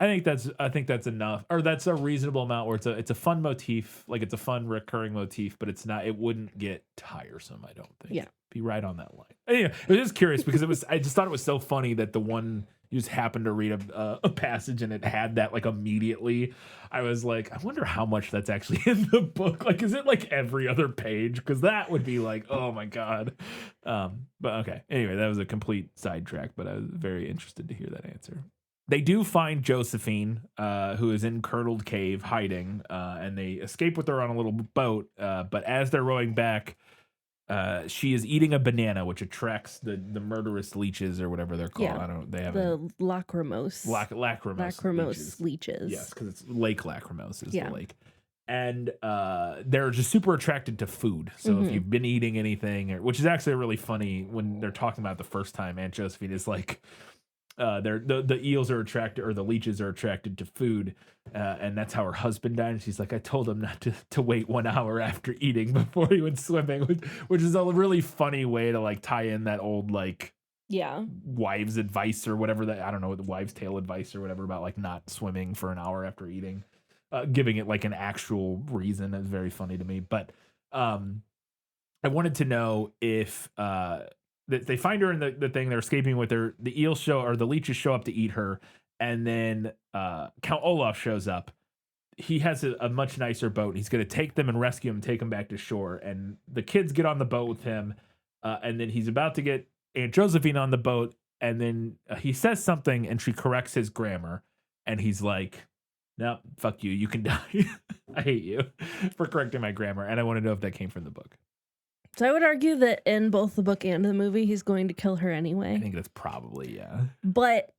I think that's enough, or that's a reasonable amount where it's a fun motif, like it's a fun recurring motif, but it wouldn't get tiresome, I don't think. Yeah. Be right on that line. Anyway, I was just curious because I just thought it was so funny that the one you just happened to read a passage and it had that like immediately. I was like, I wonder how much that's actually in the book. Like, is it like every other page? Because that would be like, oh my God. But okay. Anyway, that was a complete sidetrack, but I was very interested to hear that answer. They do find Josephine, who is in Curdled Cave hiding, and they escape with her on a little boat. But as they're rowing back, she is eating a banana, which attracts the murderous leeches or whatever they're called. Yeah, I don't. They have the lachrymose. Lachrymose leeches. Yes, because it's Lake Lachrymose is Yeah. the lake, and they're just super attracted to food. So if you've been eating anything, which is actually really funny when they're talking about it the first time, Aunt Josephine is like. The eels are attracted, or the leeches are attracted to food, and that's how her husband died. And she's like, I told him not to wait 1 hour after eating before he went swimming, which is a really funny way to like tie in that old like wives' advice or whatever that I don't know, the wives' tale advice or whatever about like not swimming for an hour after eating, giving it like an actual reason. Is very funny to me. But I wanted to know if they find her in the thing, they're escaping with her. The eels the leeches show up to eat her, and then Count Olaf shows up. He has a much nicer boat. He's going to take them and rescue them, take them back to shore. And the kids get on the boat with him, and then he's about to get Aunt Josephine on the boat, and then he says something, and she corrects his grammar, and he's like, "No, fuck you. You can die. I hate you for correcting my grammar." And I want to know if that came from the book. So I would argue that in both the book and the movie, he's going to kill her anyway. I think that's probably, yeah. But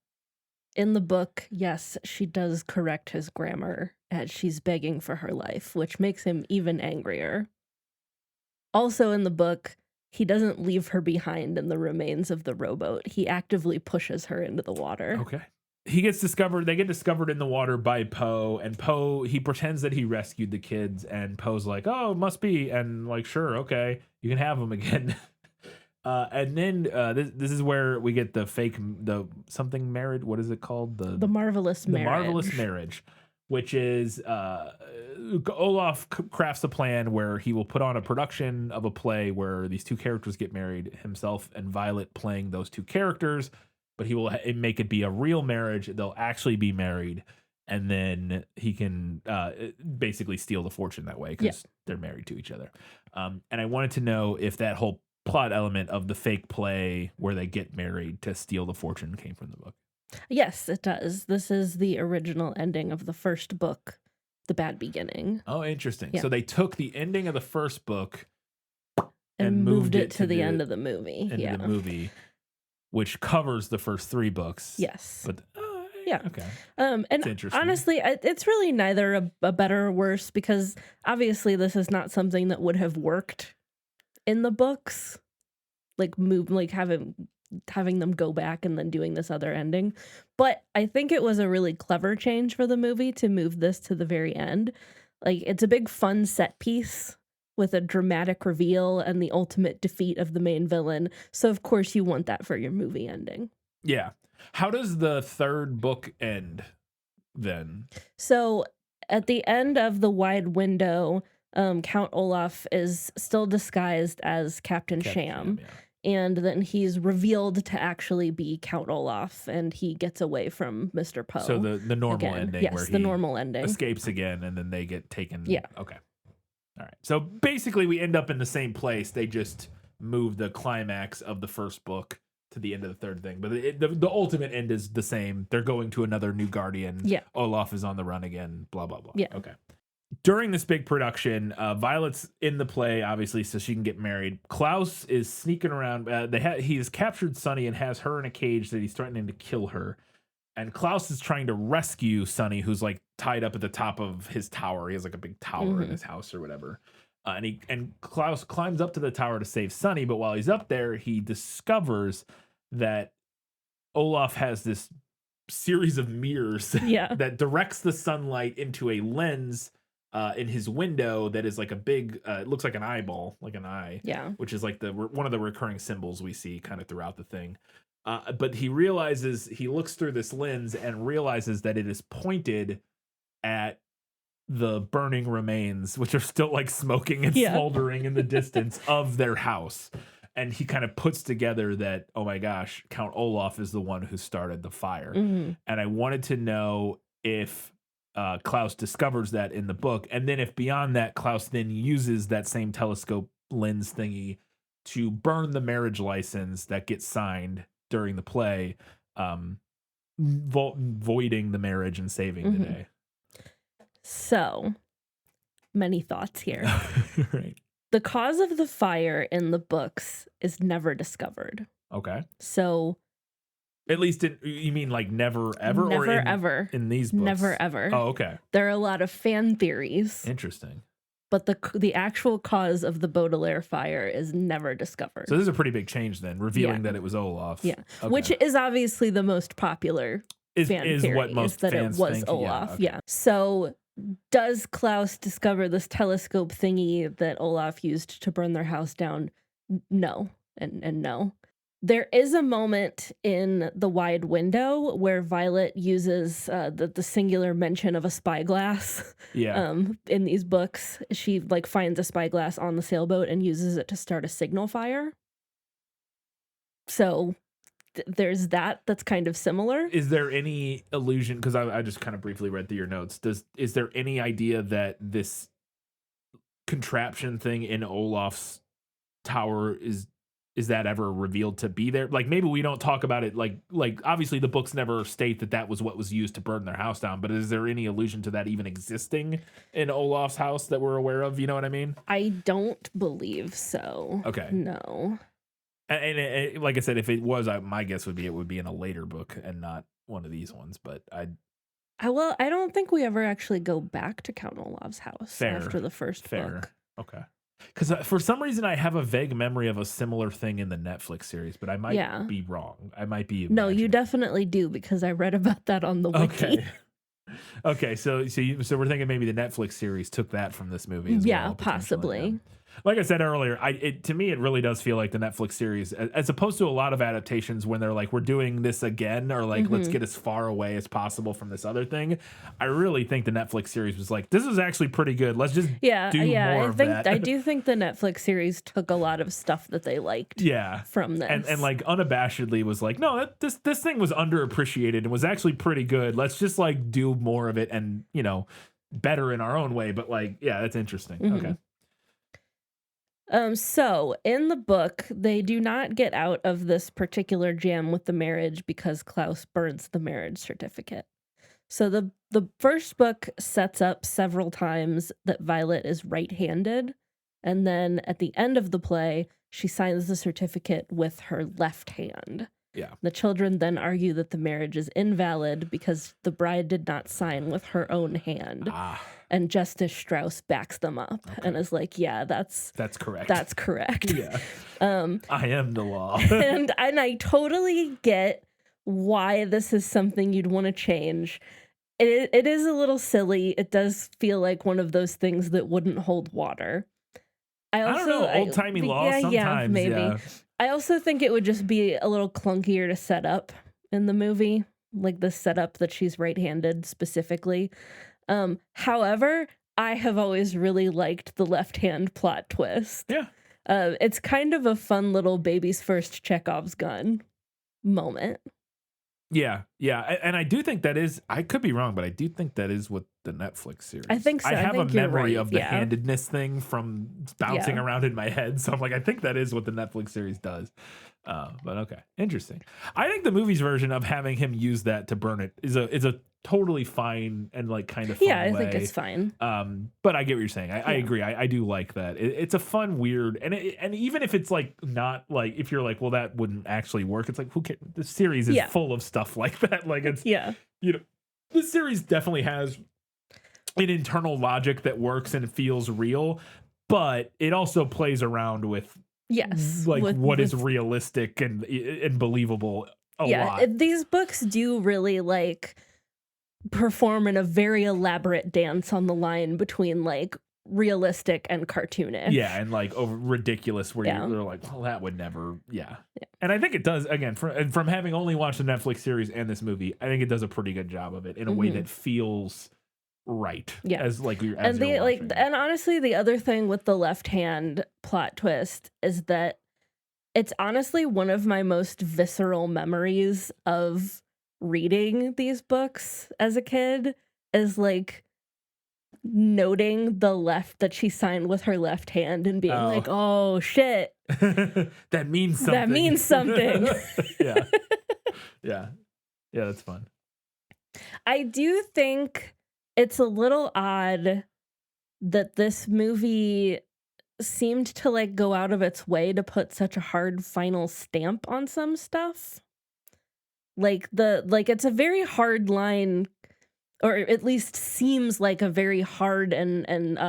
in the book, yes, she does correct his grammar as she's begging for her life, which makes him even angrier. Also in the book, he doesn't leave her behind in the remains of the rowboat. He actively pushes her into the water. Okay. They get discovered in the water by Poe, and Poe, he pretends that he rescued the kids, and Poe's like, oh, it must be, and like, sure, okay, you can have them again. And then this is where we get the something marriage, what is it called? The Marvelous Marriage. The Marvelous Marriage, which is Olaf crafts a plan where he will put on a production of a play where these two characters get married, himself and Violet playing those two characters, but he will make it be a real marriage. They'll actually be married, and then he can basically steal the fortune that way because they're married to each other. And I wanted to know if that whole plot element of the fake play where they get married to steal the fortune came from the book. Yes, it does. This is the original ending of the first book, The Bad Beginning. Oh, interesting. Yeah. So they took the ending of the first book and moved it to the end of the movie. The movie, which covers the first 3 books. Yes. But yeah. Okay. And interesting. honestly, it's really neither a better or worse because obviously this is not something that would have worked in the books, like having them go back and then doing this other ending. But I think it was a really clever change for the movie to move this to the very end. Like, it's a big fun set piece with a dramatic reveal and the ultimate defeat of the main villain. So of course you want that for your movie ending. Yeah. How does the third book end then? So at the end of the wide window, Count Olaf is still disguised as Captain Sham. Yeah. And then he's revealed to actually be Count Olaf, and he gets away from Mr. Poe. So the normal again. ending Yes, where the he normal ending. escapes again, and then they get taken. Yeah. Okay. All right. So basically, we end up in the same place. They just move the climax of the first book to the end of the third thing. But the ultimate end is the same. They're going to another new guardian. Yeah. Olaf is on the run again, blah, blah, blah. Yeah. Okay. During this big production, Violet's in the play, obviously, so she can get married. Klaus is sneaking around. He has captured Sunny and has her in a cage that he's threatening to kill her. And Klaus is trying to rescue Sunny, who's like tied up at the top of his tower. He has like a big tower in his house or whatever. And Klaus climbs up to the tower to save Sunny, but while he's up there, he discovers that Olaf has this series of mirrors that directs the sunlight into a lens in his window that is like a big, it looks like an eyeball, like an eye, which is like one of the recurring symbols we see kind of throughout the thing. But he looks through this lens and realizes that it is pointed at the burning remains, which are still like smoking and smoldering in the distance of their house. And he kind of puts together that, oh my gosh, Count Olaf is the one who started the fire. And I wanted to know if Klaus discovers that in the book. And then if beyond that, Klaus then uses that same telescope lens thingy to burn the marriage license that gets signed during the play, voiding the marriage and saving the day. So, many thoughts here. Right. The cause of the fire in the books is never discovered. Okay. So, at least you mean like never ever? Never or ever. In these books? Never ever. Oh, okay. There are a lot of fan theories. Interesting. But the actual cause of the Baudelaire fire is never discovered. So this is a pretty big change then, revealing that it was Olaf. Yeah. Okay. Which is obviously the most popular fan theory, what most that fans it was think. Olaf. Okay. Yeah. So does Klaus discover this telescope thingy that Olaf used to burn their house down? No. And no. There is a moment in the wide window where Violet uses the singular mention of a spyglass. Yeah. In these books, she like finds a spyglass on the sailboat and uses it to start a signal fire. So there's that's kind of similar. Is there any illusion? Because I just kind of briefly read through your notes. Is there any idea that this contraption thing in Olaf's tower is that ever revealed to be there? Like maybe we don't talk about it. Like obviously the books never state that was what was used to burn their house down. But is there any allusion to that even existing in Olaf's house that we're aware of? You know what I mean? I don't believe so. Okay. No. And like I said, if it was, my guess would be it would be in a later book and not one of these ones. But I don't think we ever actually go back to Count Olaf's house after the first book. Okay. Because for some reason I have a vague memory of a similar thing in the Netflix series, but I might be wrong. I might be. No, you definitely do because I read about that on the wiki. Okay. So we're thinking maybe the Netflix series took that from this movie as well. Yeah, possibly. Yeah. Like I said earlier, to me, it really does feel like the Netflix series, as opposed to a lot of adaptations when they're like, we're doing this again, or like, let's get as far away as possible from this other thing. I really think the Netflix series was like, this is actually pretty good. Let's just do more of that. I do think the Netflix series took a lot of stuff that they liked from this. And like unabashedly was like, no, this thing was underappreciated and was actually pretty good. Let's just like do more of it and, better in our own way. But like, yeah, that's interesting. Okay. So in the book, they do not get out of this particular jam with the marriage because Klaus burns the marriage certificate. So the first book sets up several times that Violet is right-handed, and then at the end of the play, she signs the certificate with her left hand. Yeah. The children then argue that the marriage is invalid because the bride did not sign with her own hand. And Justice Strauss backs them up and is like, yeah, that's correct. That's correct. Yeah. I am the law. and I totally get why this is something you'd want to change. It is a little silly. It does feel like one of those things that wouldn't hold water. I don't know, old-timey law sometimes. Yeah, maybe. Yeah. I also think it would just be a little clunkier to set up in the movie, like the setup that she's right-handed specifically. However, I have always really liked the left-hand plot twist. Yeah. It's kind of a fun little baby's first Chekhov's gun moment. Yeah, and I do think that is. I could be wrong, but I do think that is what the Netflix series. I think so. I have a think you're memory right. of the Yeah. handedness thing from bouncing Yeah. around in my head, so I'm like, I think that is what the Netflix series does. But okay, interesting. I think the movie's version of having him use that to burn it is a totally fine and like kind of fun Yeah, I way. think it's fine. But I get what you're saying. I agree. I do like that. It's a fun, weird, and even if it's like not like if you're like, well, that wouldn't actually work. It's like who cares? The series is full of stuff like that. Like it's the series definitely has an internal logic that works and feels real, but it also plays around with like what is realistic and believable a lot. These books do really like perform in a very elaborate dance on the line between like realistic and cartoonish. Yeah, and like over ridiculous where you're like, well, that would never. Yeah. And I think it does, again, from having only watched the Netflix series and this movie, I think it does a pretty good job of it in a way that feels right. Yeah. As like you're and honestly, the other thing with the left-hand plot twist is that it's honestly one of my most visceral memories of reading these books as a kid is like noting the left that she signed with her left hand and being like, oh shit. That means something. That means something. Yeah, that's fun. I do think it's a little odd that this movie seemed to like go out of its way to put such a hard final stamp on some stuff. Like it's a very hard line, or at least seems like a very hard and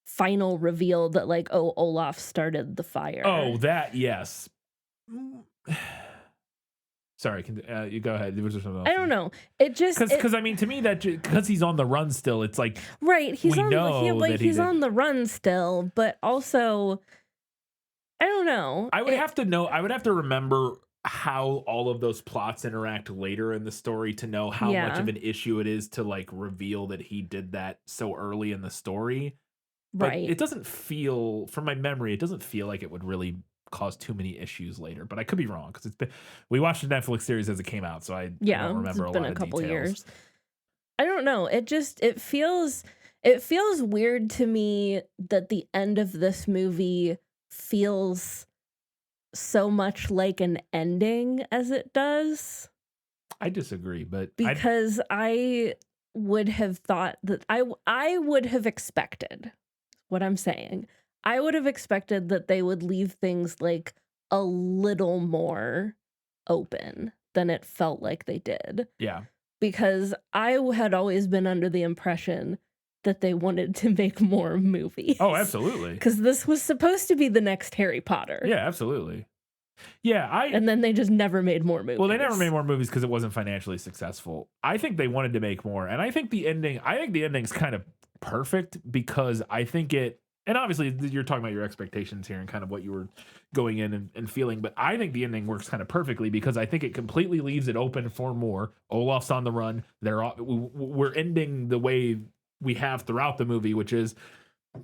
final reveal that like, oh, Olaf started the fire. Oh, that, yes. Sorry, you go ahead. Was there something else? I don't know. It just because I mean, to me, that because he's on the run still, it's like right. He's on he's on the run still, but also I don't know. I would have to know. I would have to remember how all of those plots interact later in the story to know how much of an issue it is to like reveal that he did that so early in the story. But right. It doesn't feel, from my memory, it doesn't feel like it would really cause too many issues later. But I could be wrong because we watched the Netflix series as it came out, so I don't remember it's been a lot of couple details. Years. I don't know. It feels weird to me that the end of this movie feels so much like an ending as it does. I disagree, but because I would have thought that I would have expected what I'm saying. I would have expected that they would leave things like a little more open than it felt like they did. Yeah. Because I had always been under the impression that they wanted to make more movies. Oh, absolutely. Because this was supposed to be the next Harry Potter. Yeah, absolutely. Yeah, and then they just never made more movies. Well, they never made more movies because it wasn't financially successful. I think they wanted to make more, and I think the ending's kind of perfect because I think it. And obviously, you're talking about your expectations here and kind of what you were going in and feeling. But I think the ending works kind of perfectly because I think it completely leaves it open for more. Olaf's on the run. We're ending the way we have throughout the movie, which is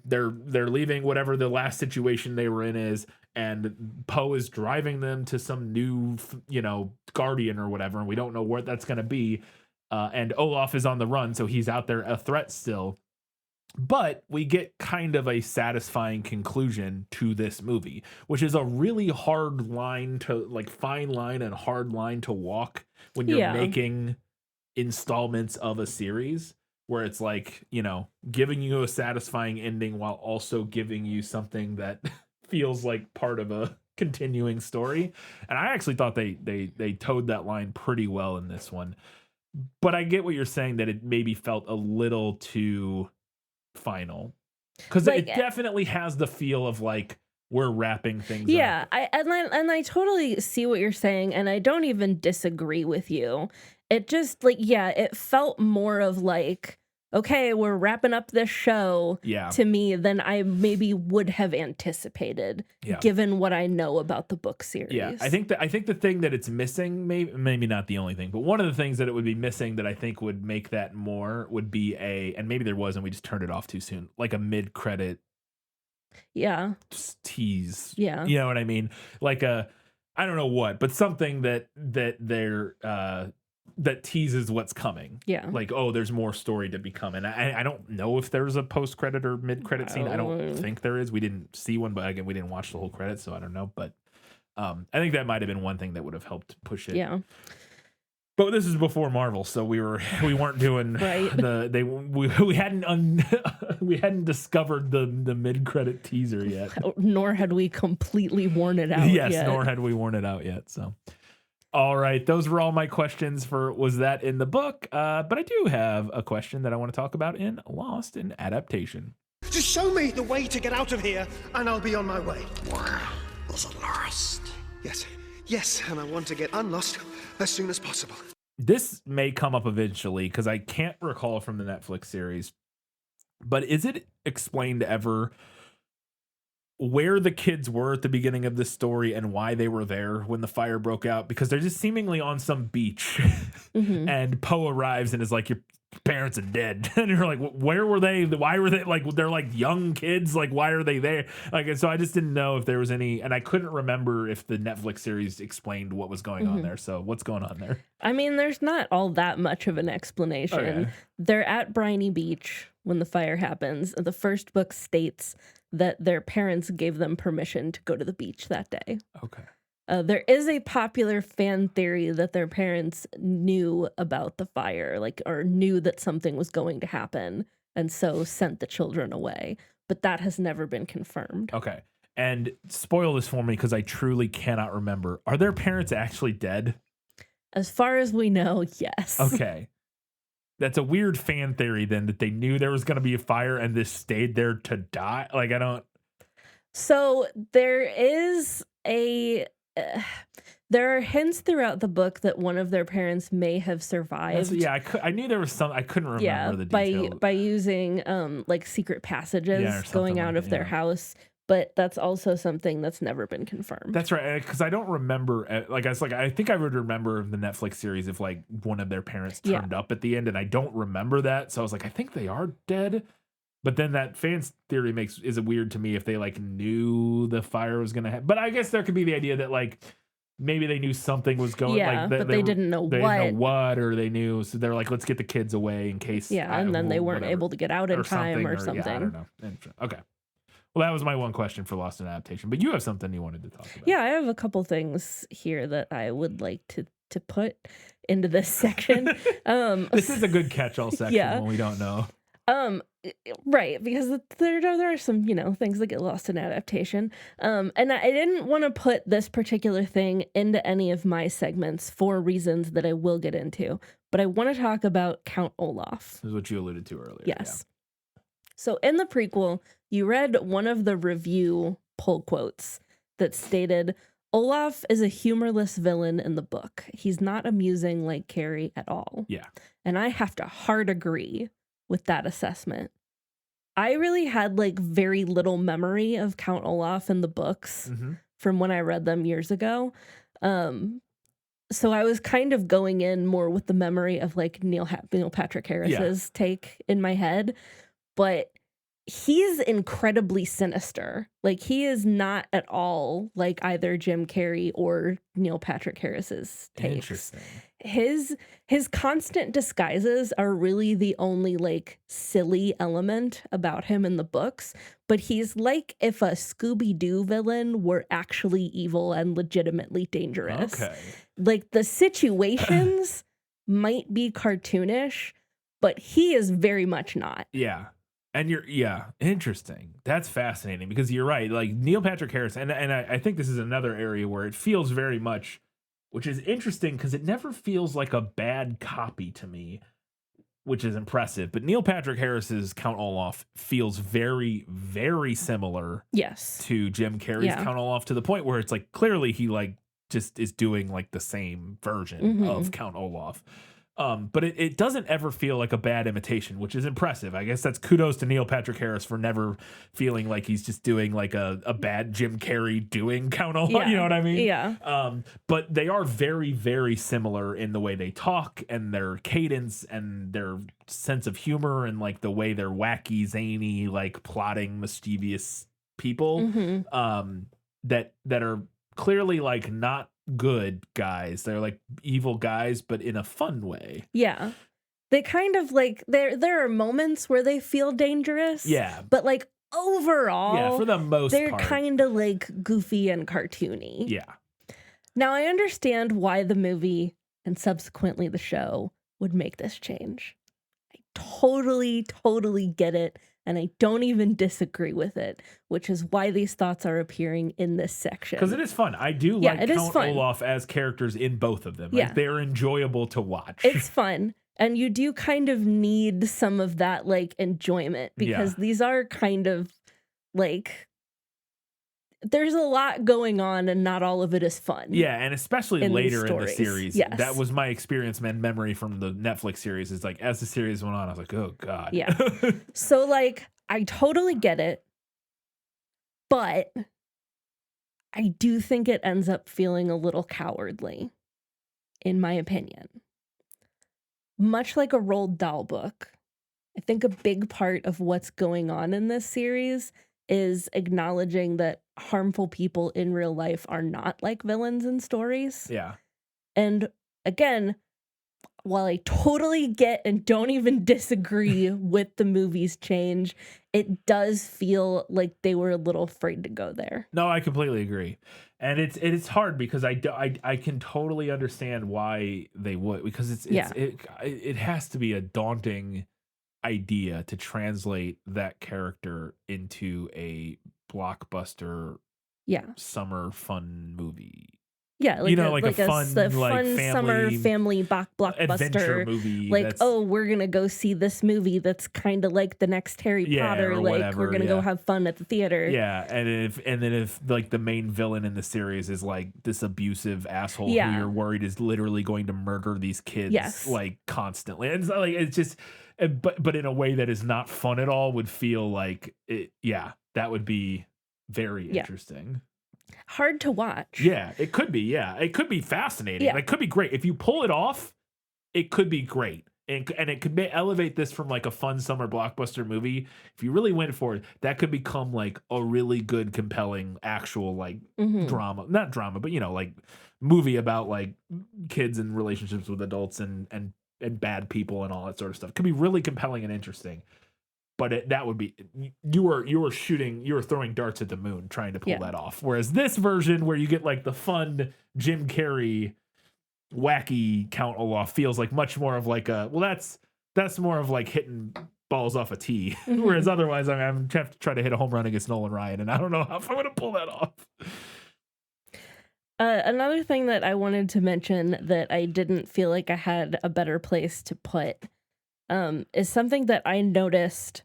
they're leaving whatever the last situation they were in is, and Poe is driving them to some new, guardian or whatever, and we don't know where that's going to be. And Olaf is on the run, so he's out there a threat still. But we get kind of a satisfying conclusion to this movie, which is a really hard line to fine line and hard line to walk when you're making installments of a series where it's like, giving you a satisfying ending while also giving you something that feels like part of a continuing story. And I actually thought they towed that line pretty well in this one. But I get what you're saying, that it maybe felt a little too final, because it definitely has the feel of like we're wrapping things up. I totally see what you're saying, and I don't even disagree with you. It just it felt more of like okay, we're wrapping up this show Yeah. to me than I maybe would have anticipated, given what I know about the book series. Yeah, I think the thing that it's missing, maybe not the only thing, but one of the things that it would be missing that I think would make that more would be and maybe there was and we just turned it off too soon, like a mid-credit tease. Yeah. You know what I mean? Like I don't know what, but something that they're that teases what's coming. Yeah. Like, oh, there's more story to be coming. I don't know if there's a post-credit or mid-credit scene. I don't think there is. We didn't see one, but again, we didn't watch the whole credits, so I don't know. But I think that might have been one thing that would have helped push it. Yeah. But this is before Marvel, so we weren't doing we hadn't discovered the mid-credit teaser yet. Nor had we completely worn it out yes, yet. Nor had we worn it out yet. So, all right, those were all my questions for Was That in the Book? But I do have a question that I want to talk about in Lost in Adaptation. Just show me the way to get out of here, and I'll be on my way. Is it lost? Yes, and I want to get unlost as soon as possible. This may come up eventually because I can't recall from the Netflix series, but is it explained ever where the kids were at the beginning of this story and why they were there when the fire broke out? Because they're just seemingly on some beach and Poe arrives and is like, your parents are dead. And you're like, where were they? Why were they like, they're like young kids. Like, why are they there? Like, so I just didn't know if there was any, and I couldn't remember if the Netflix series explained what was going on there. So what's going on there? I mean, there's not all that much of an explanation. Okay. They're at Briny Beach when the fire happens. The first book states that their parents gave them permission to go to the beach that day. Okay. There is a popular fan theory that their parents knew about the fire, or knew that something was going to happen, and so sent the children away. But that has never been confirmed. Okay. And spoil this for me because I truly cannot remember. Are their parents actually dead? As far as we know, yes. Okay. That's a weird fan theory then that they knew there was going to be a fire and this stayed there to die. Like, I don't. So there is there are hints throughout the book that one of their parents may have survived. I knew there was some. I couldn't remember the details. by using secret passages going out of their house. But that's also something that's never been confirmed. That's right, because I don't remember. I think I would remember the Netflix series if like one of their parents turned up at the end, and I don't remember that. So I was like, I think they are dead. But then that fans theory is it weird to me if they like knew the fire was gonna happen. But I guess there could be the idea that like maybe they knew something was going. Yeah, but they didn't know what. Or they knew, so they're like, let's get the kids away in case. Yeah, and then they weren't able to get out in time or something. Yeah, I don't know. Okay. Well, that was my one question for Lost in Adaptation. But you have something you wanted to talk about. Yeah, I have a couple things here that I would like to put into this section. This is a good catch-all section when we don't know. Right, because there are some, things that get lost in adaptation. And I didn't want to put this particular thing into any of my segments for reasons that I will get into. But I want to talk about Count Olaf. This is what you alluded to earlier. Yes. Yeah. So in the prequel, you read one of the review pull quotes that stated, Olaf is a humorless villain in the book. He's not amusing like Carrie at all. Yeah. And I have to hard agree with that assessment. I really had very little memory of Count Olaf in the books from when I read them years ago. So I was kind of going in more with the memory of Neil Patrick Harris's take in my head. But he's incredibly sinister. He is not at all like either Jim Carrey or Neil Patrick Harris's takes. Interesting. His constant disguises are really the only silly element about him in the books, but he's like if a Scooby-Doo villain were actually evil and legitimately dangerous. Okay. The situations might be cartoonish, but he is very much not. Yeah. And interesting. That's fascinating because you're right. Neil Patrick Harris, and I think this is another area where it feels very much, which is interesting because it never feels like a bad copy to me, which is impressive. But Neil Patrick Harris's Count Olaf feels very, very similar. Yes. To Jim Carrey's Count Olaf, to the point where it's clearly he just is doing the same version of Count Olaf. But it doesn't ever feel like a bad imitation, which is impressive. I guess that's kudos to Neil Patrick Harris for never feeling like he's just doing like a bad Jim Carrey doing Count Olaf. You know what I mean? Yeah. But they are very, very similar in the way they talk and their cadence and their sense of humor and like the way they're wacky, zany, like plotting, mischievous people that are clearly like not good guys. They're like evil guys, but in a fun way. Yeah. They kind of like there are moments where they feel dangerous. Yeah. But like overall, Yeah, for the most they're part. kind of like goofy and cartoony. Yeah. Now I understand why the movie and subsequently the show would make this change. I totally get it. And I don't even disagree with it, which is why these thoughts are appearing in this section. Because it is fun. I do Yeah, like it is Count fun. Olaf as characters in both of them. Yeah. Like they're enjoyable to watch. It's fun. And you do kind of need some of that like enjoyment because these are kind of like there's a lot going on and not all of it is fun. Yeah, and especially in later these in the stories. series. Yes. That was my experience and memory from the Netflix series. Is like as the series went on, I was like, oh God. Yeah. So like I totally get it, but I do think it ends up feeling a little cowardly, in my opinion. Much like a Roald Dahl book, I think a big part of what's going on in this series is acknowledging that harmful people in real life are not like villains in stories. Yeah. And again, while I totally get and don't even disagree with the movie's change, it does feel like they were a little afraid to go there. No, I completely agree. And it's hard because I can totally understand why they would, because it has to be a daunting idea to translate that character into a blockbuster summer fun movie. Yeah, like, you know, like a fun summer family blockbuster adventure movie. Like, oh, we're gonna go see this movie that's kind of like the next Harry Potter. Or like, whatever, we're gonna go have fun at the theater. Yeah, and then if like the main villain in the series is like this abusive asshole who you're worried is literally going to murder these kids like constantly, and it's like it's just, but in a way that is not fun at all, would feel like it. Yeah, that would be very interesting. Hard to watch. Yeah, it could be. Yeah, it could be fascinating. Yeah. It could be great if you pull it off. It could be great, and it could elevate this from like a fun summer blockbuster movie. If you really went for it, that could become like a really good, compelling, actual like drama, not drama, but you know, like movie about like kids and relationships with adults and bad people and all that sort of stuff. It could be really compelling and interesting. But that would be you were throwing darts at the moon trying to pull that off. Whereas this version, where you get like the fun Jim Carrey, wacky Count Olaf, feels like much more of like that's more of like hitting balls off a tee. Whereas otherwise, I'm have to try to hit a home run against Nolan Ryan, and I don't know if I'm going to pull that off. Another thing that I wanted to mention that I didn't feel like I had a better place to put is something that I noticed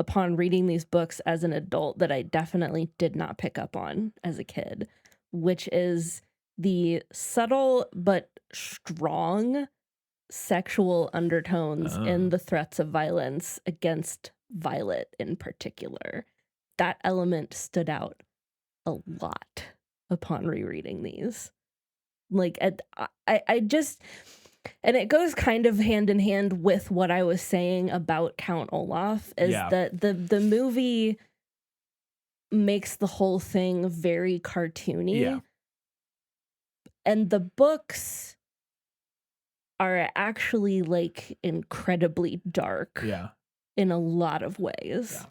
upon reading these books as an adult that I definitely did not pick up on as a kid, which is the subtle but strong sexual undertones in the threats of violence against Violet in particular. That element stood out a lot upon rereading these. Like, I just... And it goes kind of hand in hand with what I was saying about Count Olaf, is that the movie makes the whole thing very cartoony. Yeah. And the books are actually like incredibly dark. Yeah. In a lot of ways. Yeah.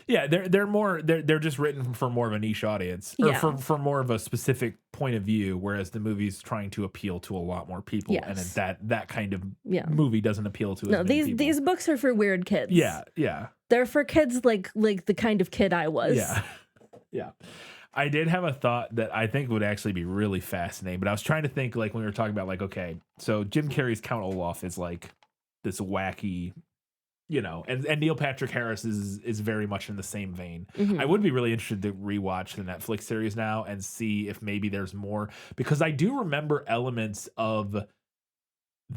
Yeah, they're just written for more of a niche audience, or for more of a specific point of view, whereas the movie's trying to appeal to a lot more people, and that kind of movie doesn't appeal to as many people. These books are for weird kids. Yeah. They're for kids like the kind of kid I was. Yeah. I did have a thought that I think would actually be really fascinating, but I was trying to think, like, when we were talking about, like, okay, so Jim Carrey's Count Olaf is like this wacky, you know, and Neil Patrick Harris is very much in the same vein. I would be really interested to rewatch the Netflix series now and see if maybe there's more, because I do remember elements of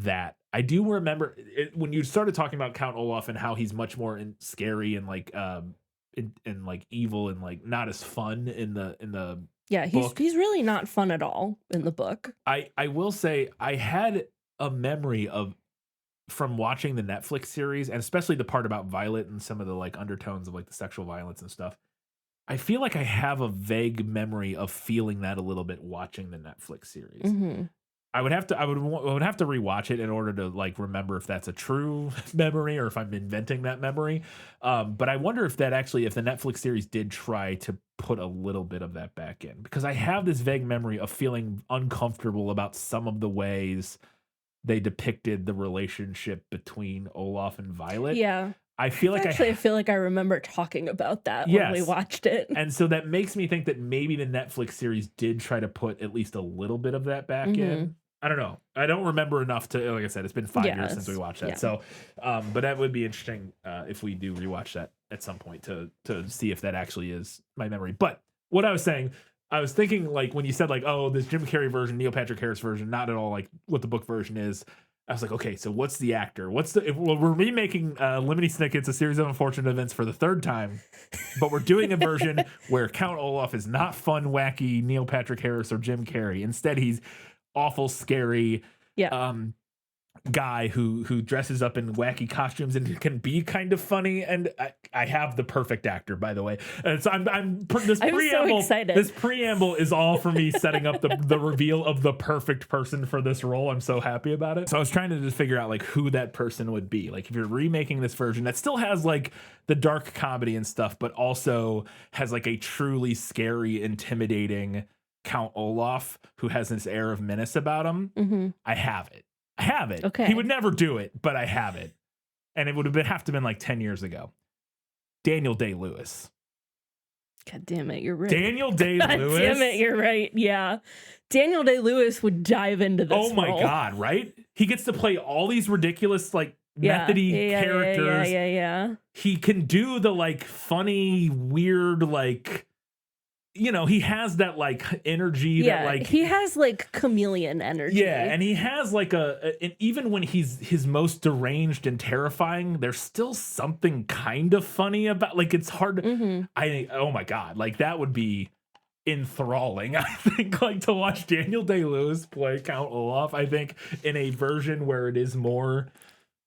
that. I do remember when you started talking about Count Olaf and how he's much more scary and like and like evil and like not as fun in the Yeah, book. he's really not fun at all in the book. I will say I had a memory of from watching the Netflix series, and especially the part about Violet and some of the like undertones of like the sexual violence and stuff. I feel like I have a vague memory of feeling that a little bit watching the Netflix series. Mm-hmm. I would have to rewatch it in order to like remember if that's a true memory or if I'm inventing that memory. But I wonder if the Netflix series did try to put a little bit of that back in, because I have this vague memory of feeling uncomfortable about some of the ways they depicted the relationship between Olaf and Violet. Yeah. I feel like I feel like I remember talking about that when we watched it. And so that makes me think that maybe the Netflix series did try to put at least a little bit of that back in. I don't know. I don't remember enough to, like I said, it's been 5 years since we watched that. Yeah. So, but that would be interesting if we do rewatch that at some point to see if that actually is my memory. But what I was saying, I was thinking like when you said like, oh, this Jim Carrey version, Neil Patrick Harris version, not at all like what the book version is. I was like, okay, so what's the actor? We're remaking Lemony Snicket's A Series of Unfortunate Events for the third time, but we're doing a version where Count Olaf is not fun, wacky Neil Patrick Harris or Jim Carrey. Instead, he's awful, scary guy who dresses up in wacky costumes and can be kind of funny. And I have the perfect actor, by the way. And so I'm so excited. This preamble is all for me setting up the reveal of the perfect person for this role. I'm so happy about it. So I was trying to just figure out like who that person would be. Like if you're remaking this version that still has like the dark comedy and stuff, but also has like a truly scary, intimidating Count Olaf who has this air of menace about him. Mm-hmm. I have it. Okay. He would never do it, but I have it. And it would have to been like 10 years ago. Daniel Day-Lewis. God damn it, you're right. Daniel Day-Lewis. God damn it, you're right. Yeah. Daniel Day-Lewis would dive into this. Oh my role. God, right? He gets to play all these ridiculous like methody characters. Yeah. He can do the like funny, weird, like, you know, he has that like energy that like he has like chameleon energy. Yeah, and he has like and even when he's his most deranged and terrifying, there's still something kind of funny about, like it's hard to, oh my God, like that would be enthralling. I think like to watch Daniel Day-Lewis play Count Olaf, I think in a version where it is more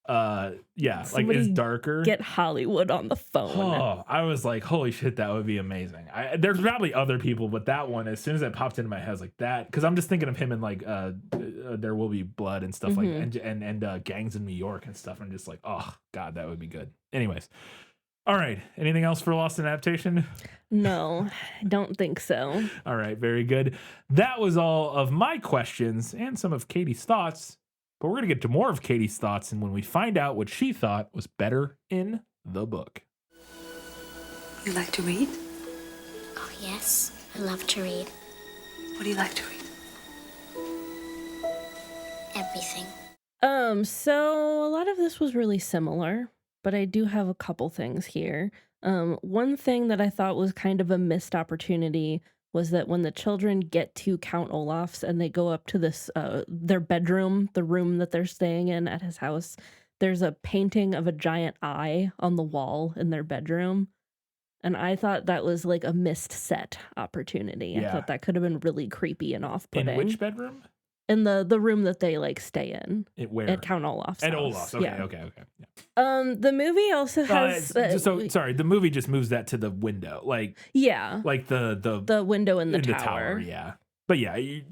like it's darker. Get Hollywood on the phone. Oh, I was like, holy shit, that would be amazing. There's probably other people, but that one, as soon as it popped into my head, I was like that, because I'm just thinking of him in like There Will Be Blood and stuff like and Gangs in New York and stuff. I'm just like, oh God, that would be good. Anyways, all right. Anything else for Lost in Adaptation? No, I don't think so. All right, very good. That was all of my questions and some of Katie's thoughts. But we're going to get to more of Katie's thoughts, and when we find out what she thought was better in the book. You like to read? Oh, yes. I love to read. What do you like to read? Everything. So a lot of this was really similar, but I do have a couple things here. One thing that I thought was kind of a missed opportunity was that when the children get to Count Olaf's and they go up to this, their bedroom, the room that they're staying in at his house, there's a painting of a giant eye on the wall in their bedroom. And I thought that was like a missed set opportunity. Yeah. I thought that could have been really creepy and off-putting. In which bedroom? In the room that they like stay in. Where? At Count Olaf's At house. Olaf's. Okay, Yeah. okay. Yeah. The movie also has sorry, the movie just moves that to the window. Like the window in the tower. Yeah. But yeah, you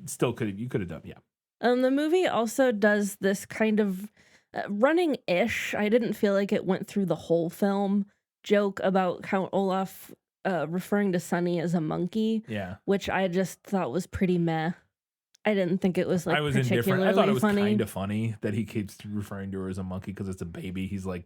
could have done, yeah. The movie also does this kind of running-ish, I didn't feel like it went through the whole film, joke about Count Olaf referring to Sonny as a monkey. Yeah. Which I just thought was pretty meh. I didn't think it was like indifferent. I thought it was funny. kind of funny that he keeps referring to her as a monkey because it's a baby. He's like,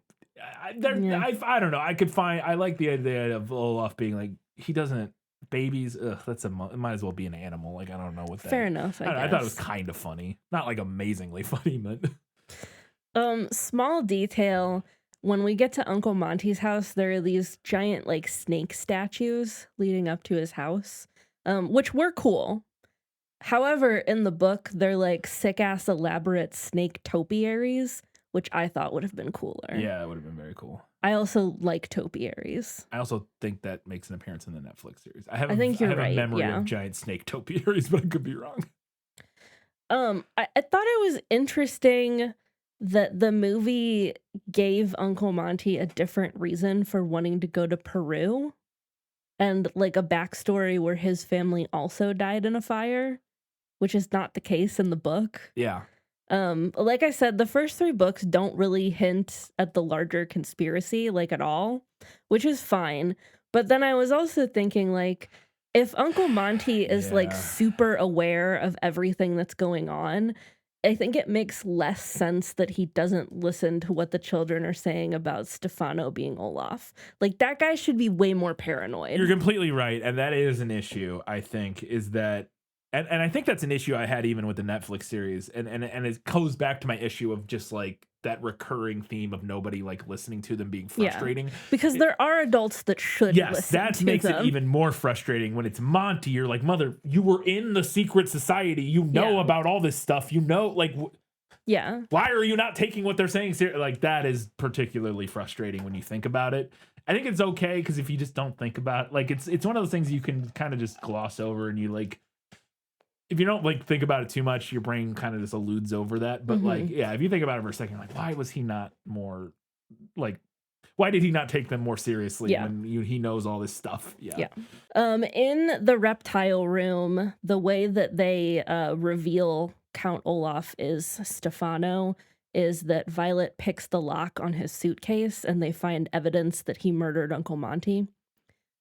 I don't know. I like the idea of Olaf being like, he doesn't, babies, it might as well be an animal. Like, I don't know what that. Fair enough, I thought it was kind of funny. Not like amazingly funny, but. Small detail, when we get to Uncle Monty's house, there are these giant like snake statues leading up to his house, which were cool. However, in the book, they're like sick-ass elaborate snake topiaries, which I thought would have been cooler. Yeah, it would have been very cool. I also like topiaries. I also think that makes an appearance in the Netflix series. I have think you're a right, memory yeah. of giant snake topiaries, but I could be wrong. I thought it was interesting that the movie gave Uncle Monty a different reason for wanting to go to Peru, and like a backstory where his family also died in a fire, which is not the case in the book. Yeah. Like I said, the first 3 books don't really hint at the larger conspiracy, like at all, which is fine. But then I was also thinking, like, if Uncle Monty is like super aware of everything that's going on, I think it makes less sense that he doesn't listen to what the children are saying about Stefano being Olaf. Like, that guy should be way more paranoid. You're completely right. And that is an issue, I think, is that, and I think that's an issue I had even with the Netflix series. And it goes back to my issue of just like that recurring theme of nobody like listening to them being frustrating. Yeah, because there are adults that should listen that to makes them. it even more frustrating when it's Monty. You're like, mother, you were in the secret society. You know about all this stuff. You know, like, yeah. Why are you not taking what they're saying seriously? Like, that is particularly frustrating when you think about it. I think it's okay because if you just don't think about it, like, it's one of those things you can kind of just gloss over, and you like, if you don't like think about it too much, your brain kind of just eludes over that. But like, yeah, if you think about it for a second, like, why was he not more like, why did he not take them more seriously when he knows all this stuff? Yeah. In the reptile room, the way that they reveal Count Olaf is Stefano is that Violet picks the lock on his suitcase and they find evidence that he murdered Uncle Monty.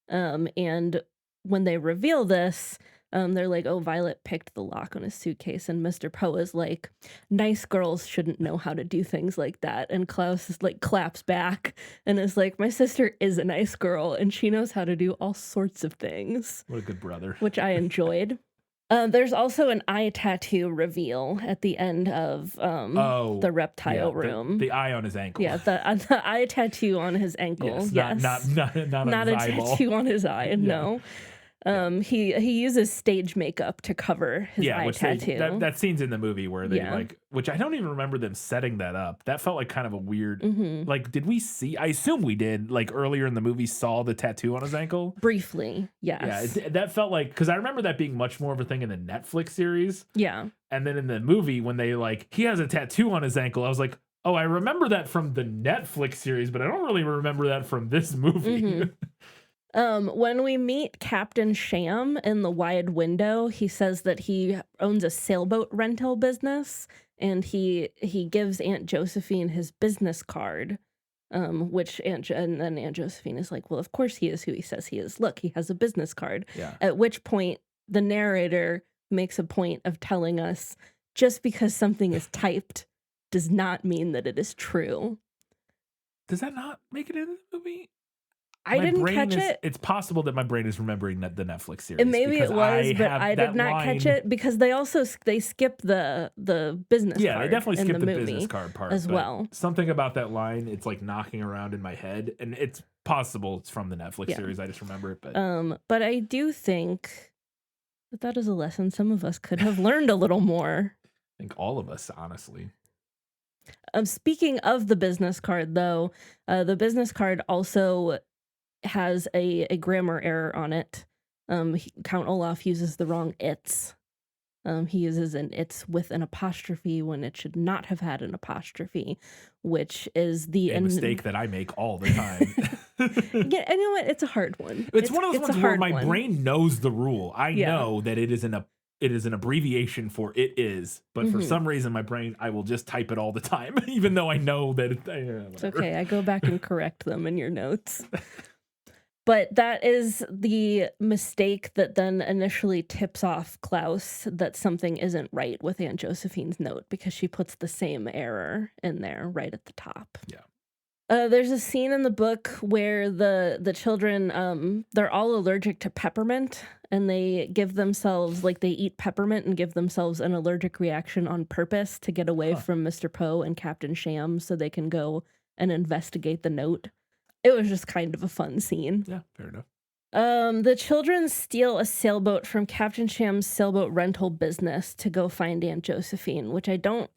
And when they reveal this, they're like, oh, Violet picked the lock on his suitcase. And Mr. Poe is like, nice girls shouldn't know how to do things like that. And Klaus is like, claps back and is like, my sister is a nice girl and she knows how to do all sorts of things. What a good brother. Which I enjoyed. There's also an eye tattoo reveal at the end of the reptile room. The eye on his ankle. Yeah, the eye tattoo on his ankle. Yes, not not a a tattoo on his eye. No. He uses stage makeup to cover his eye tattoo. That scene's in the movie where they like, which I don't even remember them setting that up. That felt like kind of a weird, like, did we see, I assume we did, like earlier in the movie saw the tattoo on his ankle? Briefly, yes. Yeah, that felt like, because I remember that being much more of a thing in the Netflix series. Yeah. And then in the movie, when they like, he has a tattoo on his ankle, I was like, oh, I remember that from the Netflix series, but I don't really remember that from this movie. When we meet Captain Sham in the wide window, he says that he owns a sailboat rental business, and he gives Aunt Josephine his business card, which and then Aunt Josephine is like, well, of course he is who he says he is. Look, he has a business card. Yeah. At which point the narrator makes a point of telling us just because something is typed does not mean that it is true. Does that not make it in the movie? I didn't catch it. It's possible that my brain is remembering the Netflix series. Maybe it was, but I did not catch it because they skip the business card. Yeah, they definitely skip the movie business card part as well. Something about that line, it's like knocking around in my head, and it's possible it's from the Netflix series. I just remember it, but I do think that is a lesson some of us could have learned a little more. I think all of us, honestly. Speaking of the business card, though, the business card also has a grammar error on it. Count Olaf uses the wrong it's. He uses an it's with an apostrophe when it should not have had an apostrophe, which is a mistake that I make all the time. Yeah, you know what? It's a hard one. It's one of those ones where my brain knows the rule. I know that it is an abbreviation for it is, but for some reason my brain, I will just type it all the time, even though I know that it's okay. I go back and correct them in your notes. But that is the mistake that then initially tips off Klaus that something isn't right with Aunt Josephine's note, because she puts the same error in there right at the top. Yeah. There's a scene in the book where the children, they're all allergic to peppermint, and they give themselves, like, they eat peppermint and give themselves an allergic reaction on purpose to get away from Mr. Poe and Captain Sham so they can go and investigate the note. It was just kind of a fun scene. Yeah, fair enough. The children steal a sailboat from Captain Sham's sailboat rental business to go find Aunt Josephine, which I don't.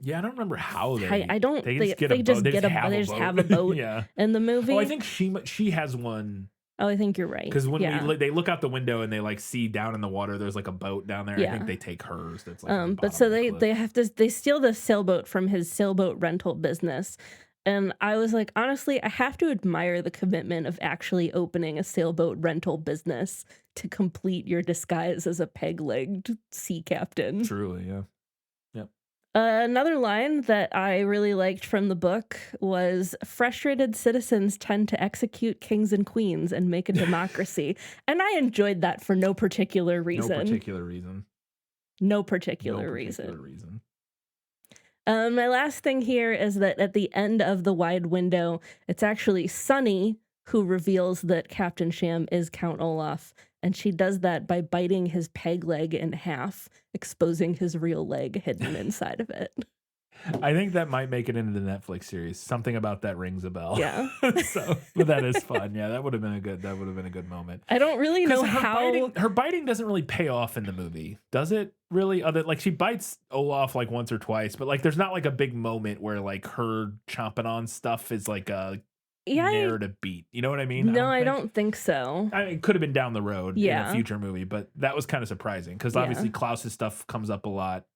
Yeah, I don't remember how they. I don't. They They just get a boat. They just have a boat Yeah. in the movie. Oh, I think she has one. Oh, I think you're right. Because when yeah. they look out the window and they like see down in the water, there's like a boat down there. I Yeah. think they take hers. That's like. On the But bottom so of the cliff. they steal the sailboat from his sailboat rental business. And I was like, honestly, I have to admire the commitment of actually opening a sailboat rental business to complete your disguise as a peg-legged sea captain. Truly, yeah. Yep. Another line that I really liked from the book was frustrated citizens tend to execute kings and queens and make a democracy. And I enjoyed that for no particular reason. No particular reason. My last thing here is that at the end of the wide window, it's actually Sunny who reveals that Captain Sham is Count Olaf, and she does that by biting his peg leg in half, exposing his real leg hidden inside of it. I think that might make it into the Netflix series. Something about that rings a bell. Yeah. But that is fun. Yeah, that would have been a good moment. I don't really know how her biting doesn't really pay off in the movie, does it? Really? Other like she bites Olaf like once or twice, but like there's not like a big moment where like her chomping on stuff is like a narrative beat. You know what I mean? No, I don't think so. I mean, it could have been down the road in Yeah. a future movie, but that was kind of surprising because obviously Klaus's stuff comes up a lot.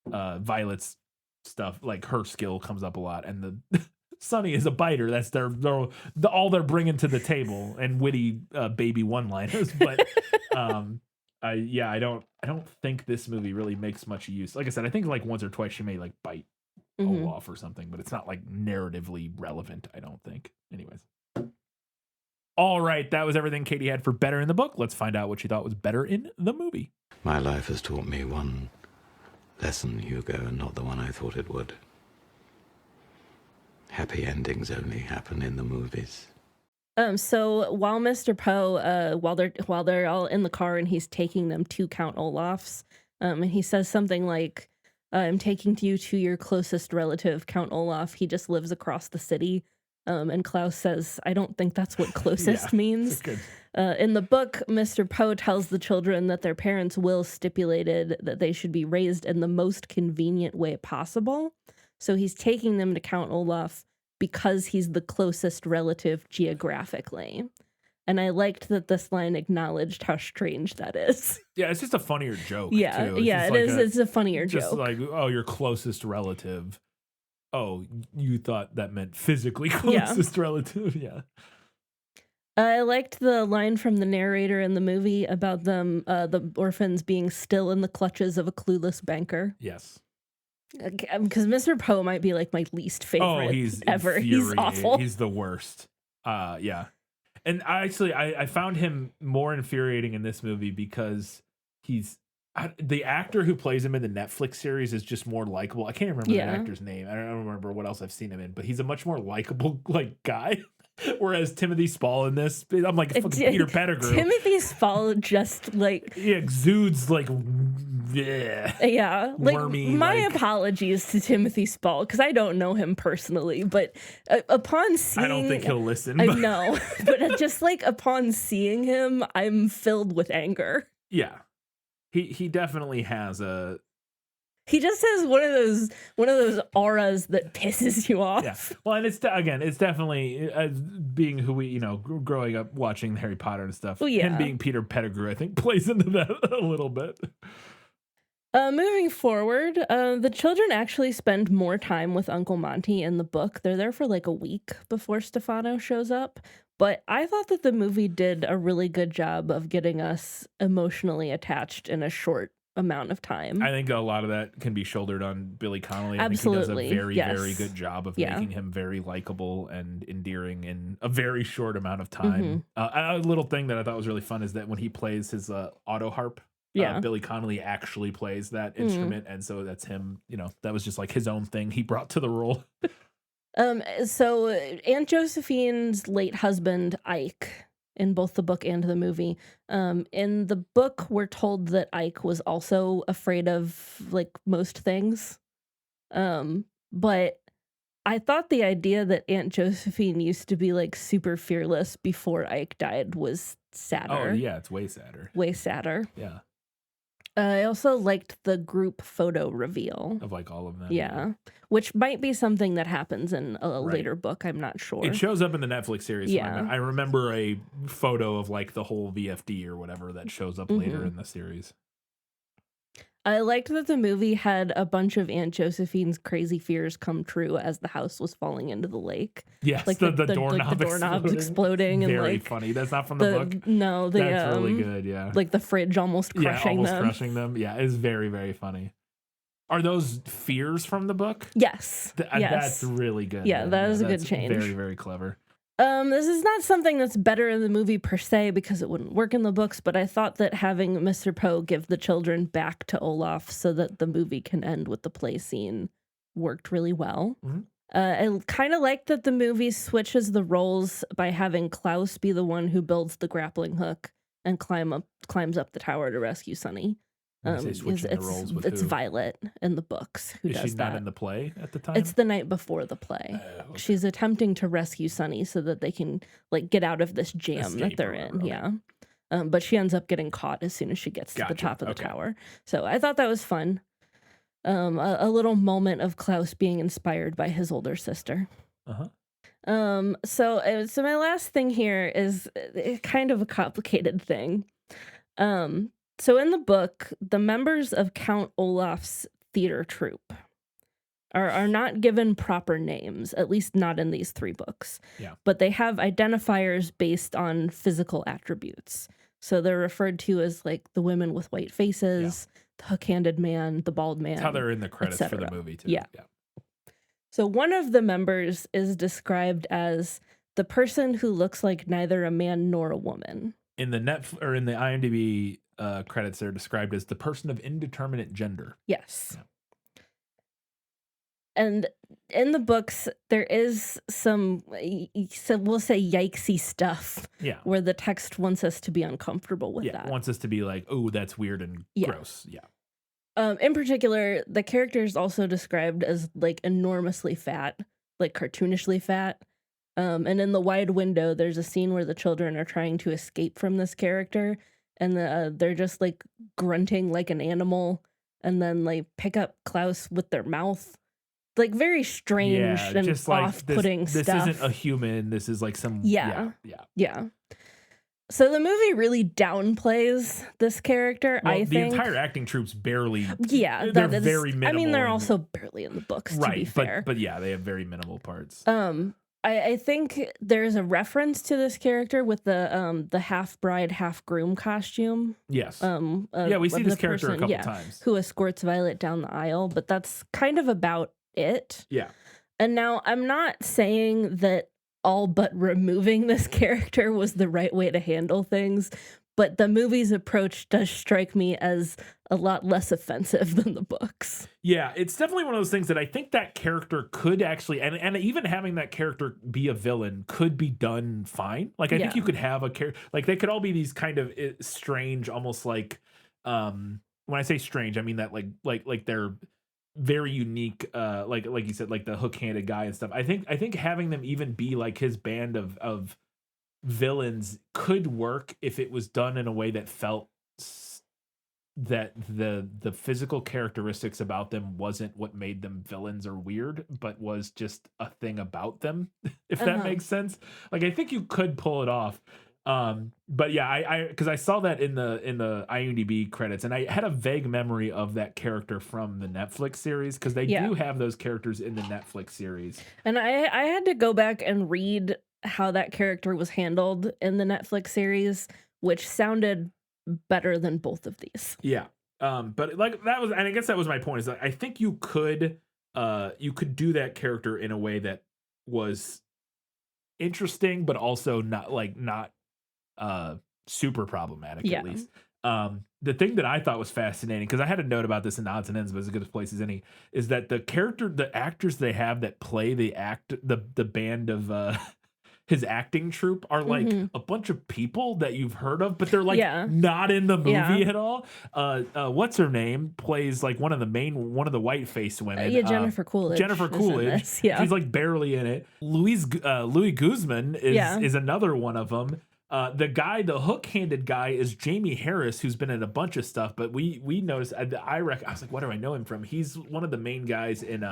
Violet's stuff, like her skill comes up a lot, and the Sunny is a biter. That's all they're bringing to the table, and witty baby one-liners. But I don't think this movie really makes much use. Like I said, I think like once or twice she may like bite Olaf or something, but it's not like narratively relevant, I don't think. Anyways. All right, that was everything Katie had for better in the book. Let's find out what she thought was better in the movie. My life has taught me one lesson, Hugo, and not the one I thought it would. Happy endings only happen in the movies. So while Mr. Poe, while they're all in the car and he's taking them to Count Olaf's, and he says something like, "I'm taking you to your closest relative, Count Olaf. He just lives across the city." And Klaus says, "I don't think that's what closest means." In the book, Mr. Poe tells the children that their parents' will stipulated that they should be raised in the most convenient way possible. So he's taking them to Count Olaf because he's the closest relative geographically. And I liked that this line acknowledged how strange that is. Yeah, it's just a funnier joke. Yeah, too. yeah, it is. It's a funnier just joke. Like, oh, your closest relative. Oh, you thought that meant physically closest relative? Yeah. I liked the line from the narrator in the movie about them, the orphans being still in the clutches of a clueless banker. Yes. Because Mr. Poe might be like my least favorite he's ever. He's awful. He's the worst. Yeah. And I found him more infuriating in this movie because the actor who plays him in the Netflix series is just more likable. I can't remember the actor's name. I don't remember what else I've seen him in, but he's a much more likable like guy. Whereas Timothy Spall in this, I'm like fucking Peter Pettigrew. Timothy Spall just like he exudes like like wormy, my apologies to Timothy Spall because I don't know him personally, but upon seeing, I don't think he'll listen. I know, but just like upon seeing him, I'm filled with anger. Yeah, he definitely has a. He just has one of those auras that pisses you off. Yeah. Well, and it's definitely being who we, growing up watching Harry Potter and stuff. Oh, yeah. Him being Peter Pettigrew, I think, plays into that a little bit. Moving forward, the children actually spend more time with Uncle Monty in the book. They're there for like a week before Stefano shows up. But I thought that the movie did a really good job of getting us emotionally attached in a short amount of time. I think a lot of that can be shouldered on Billy Connolly. Absolutely. I think he does a very, yes. very good job of making him very likable and endearing in a very short amount of time. A little thing that I thought was really fun is that when he plays his auto harp, Billy Connolly actually plays that instrument. And so that's him, that was just like his own thing he brought to the role. So Aunt Josephine's late husband, Ike, in both the book and the movie. In the book, we're told that Ike was also afraid of like most things. But I thought the idea that Aunt Josephine used to be like super fearless before Ike died was sadder. Oh, yeah, it's way sadder. Way sadder. Yeah, I also liked the group photo reveal. of like all of them. Yeah. Which might be something that happens in a Right. later book. I'm not sure. It shows up in the Netflix series. Yeah. I remember a photo of like the whole VFD or whatever that shows up later Mhm. in the series. I liked that the movie had a bunch of Aunt Josephine's crazy fears come true as the house was falling into the lake. Yes, Like the the doorknob doorknobs exploding and Very like funny. That's not from the book. No, That's really good. Yeah, like the fridge almost crushing almost them. crushing them. Yeah, it's very, very funny. Are those fears from the book? Yes. Yes. That's really good. Yeah, then. that is a good that's change. Very, very clever. This is not something that's better in the movie per se because it wouldn't work in the books, but I thought that having Mr. Poe give the children back to Olaf so that the movie can end with the play scene worked really well. Mhm. I kind of like that the movie switches the roles by having Klaus be the one who builds the grappling hook and climbs up the tower to rescue Sonny. When you say switching the roles with it's who? Violet in the books who Is does she that. not in the play at the time? It's the night before the play. Oh, okay. She's attempting to rescue Sonny so that they can like get out of this jam Escape that they're or in. whatever, Yeah. But she ends up getting caught as soon as she gets to the Gotcha, top of the okay. tower. So I thought that was fun. A little moment of Klaus being inspired by his older sister. Uh-huh. So my last thing here is kind of a complicated thing. So in the book, the members of Count Olaf's theater troupe are not given proper names, at least not in these 3 books. Yeah. But they have identifiers based on physical attributes. So they're referred to as like the women with white faces, the hook-handed man, the bald man. That's how they're in the credits for the cetera. movie too. Yeah. So one of the members is described as the person who looks like neither a man nor a woman. In the in the IMDb credits, they're described as the person of indeterminate gender. Yes. Yeah. And in the books, there is some, so we'll say, yikesy stuff Yeah. where the text wants us to be uncomfortable with Yeah. that. Wants us to be like, oh, that's weird and Yeah. gross. Yeah. In particular, the character is also described as like enormously fat, like cartoonishly fat. And in the wide window, there's a scene where the children are trying to escape from this character, and they're just like grunting like an animal, and then like pick up Klaus with their mouth, like very strange and just like off-putting this stuff. isn't a human. This is like some Yeah. yeah. Yeah. So the movie really downplays this character, Well, I the think. entire acting troupe's barely. Yeah, they're that is, very minimal. I mean, they're in- also barely in the books, to be right, fair. but yeah, they have very minimal parts. I think there's a reference to this character with the half bride, half groom costume. Yes. Yeah, we see this character a couple times. who escorts Violet down the aisle, but that's kind of about it. Yeah. And now I'm not saying that all but removing this character was the right way to handle things, but the movie's approach does strike me as a lot less offensive than the books. Yeah, it's definitely one of those things that I think that character could actually, and even having that character be a villain could be done fine. Like, I think Yeah. you could have a character, like, they could all be these kind of strange, almost like, when I say strange, I mean that like they're very unique, like you said, like the hook-handed guy and stuff. I think having them even be like his band of villains could work if it was done in a way that felt that the physical characteristics about them wasn't what made them villains or weird, but was just a thing about them, if that makes sense. Like, I think you could pull it off. But yeah, I because I saw that in the IMDb credits, and I had a vague memory of that character from the Netflix series, because they do have those characters in the Netflix series. And I had to go back and read how that character was handled in the Netflix series, which sounded better than both of these. Yeah. But like that was, and I guess that was my point, is that I think you could do that character in a way that was interesting, but also not super problematic, Yeah. at least. The thing that I thought was fascinating, because I had a note about this in Odds and Ends, but as good a place as any, is that the actors they have that play the band of his acting troupe are like a bunch of people that you've heard of, but they're like not in the movie at all. What's her name plays like one of the white faced women. Jennifer Coolidge. Jennifer is in Coolidge. this, yeah. She's like barely in it. Louis Guzman is another one of them. The guy, the hook-handed guy, is Jamie Harris, who's been in a bunch of stuff. But we noticed. I was like, what do I know him from? He's one of the main guys in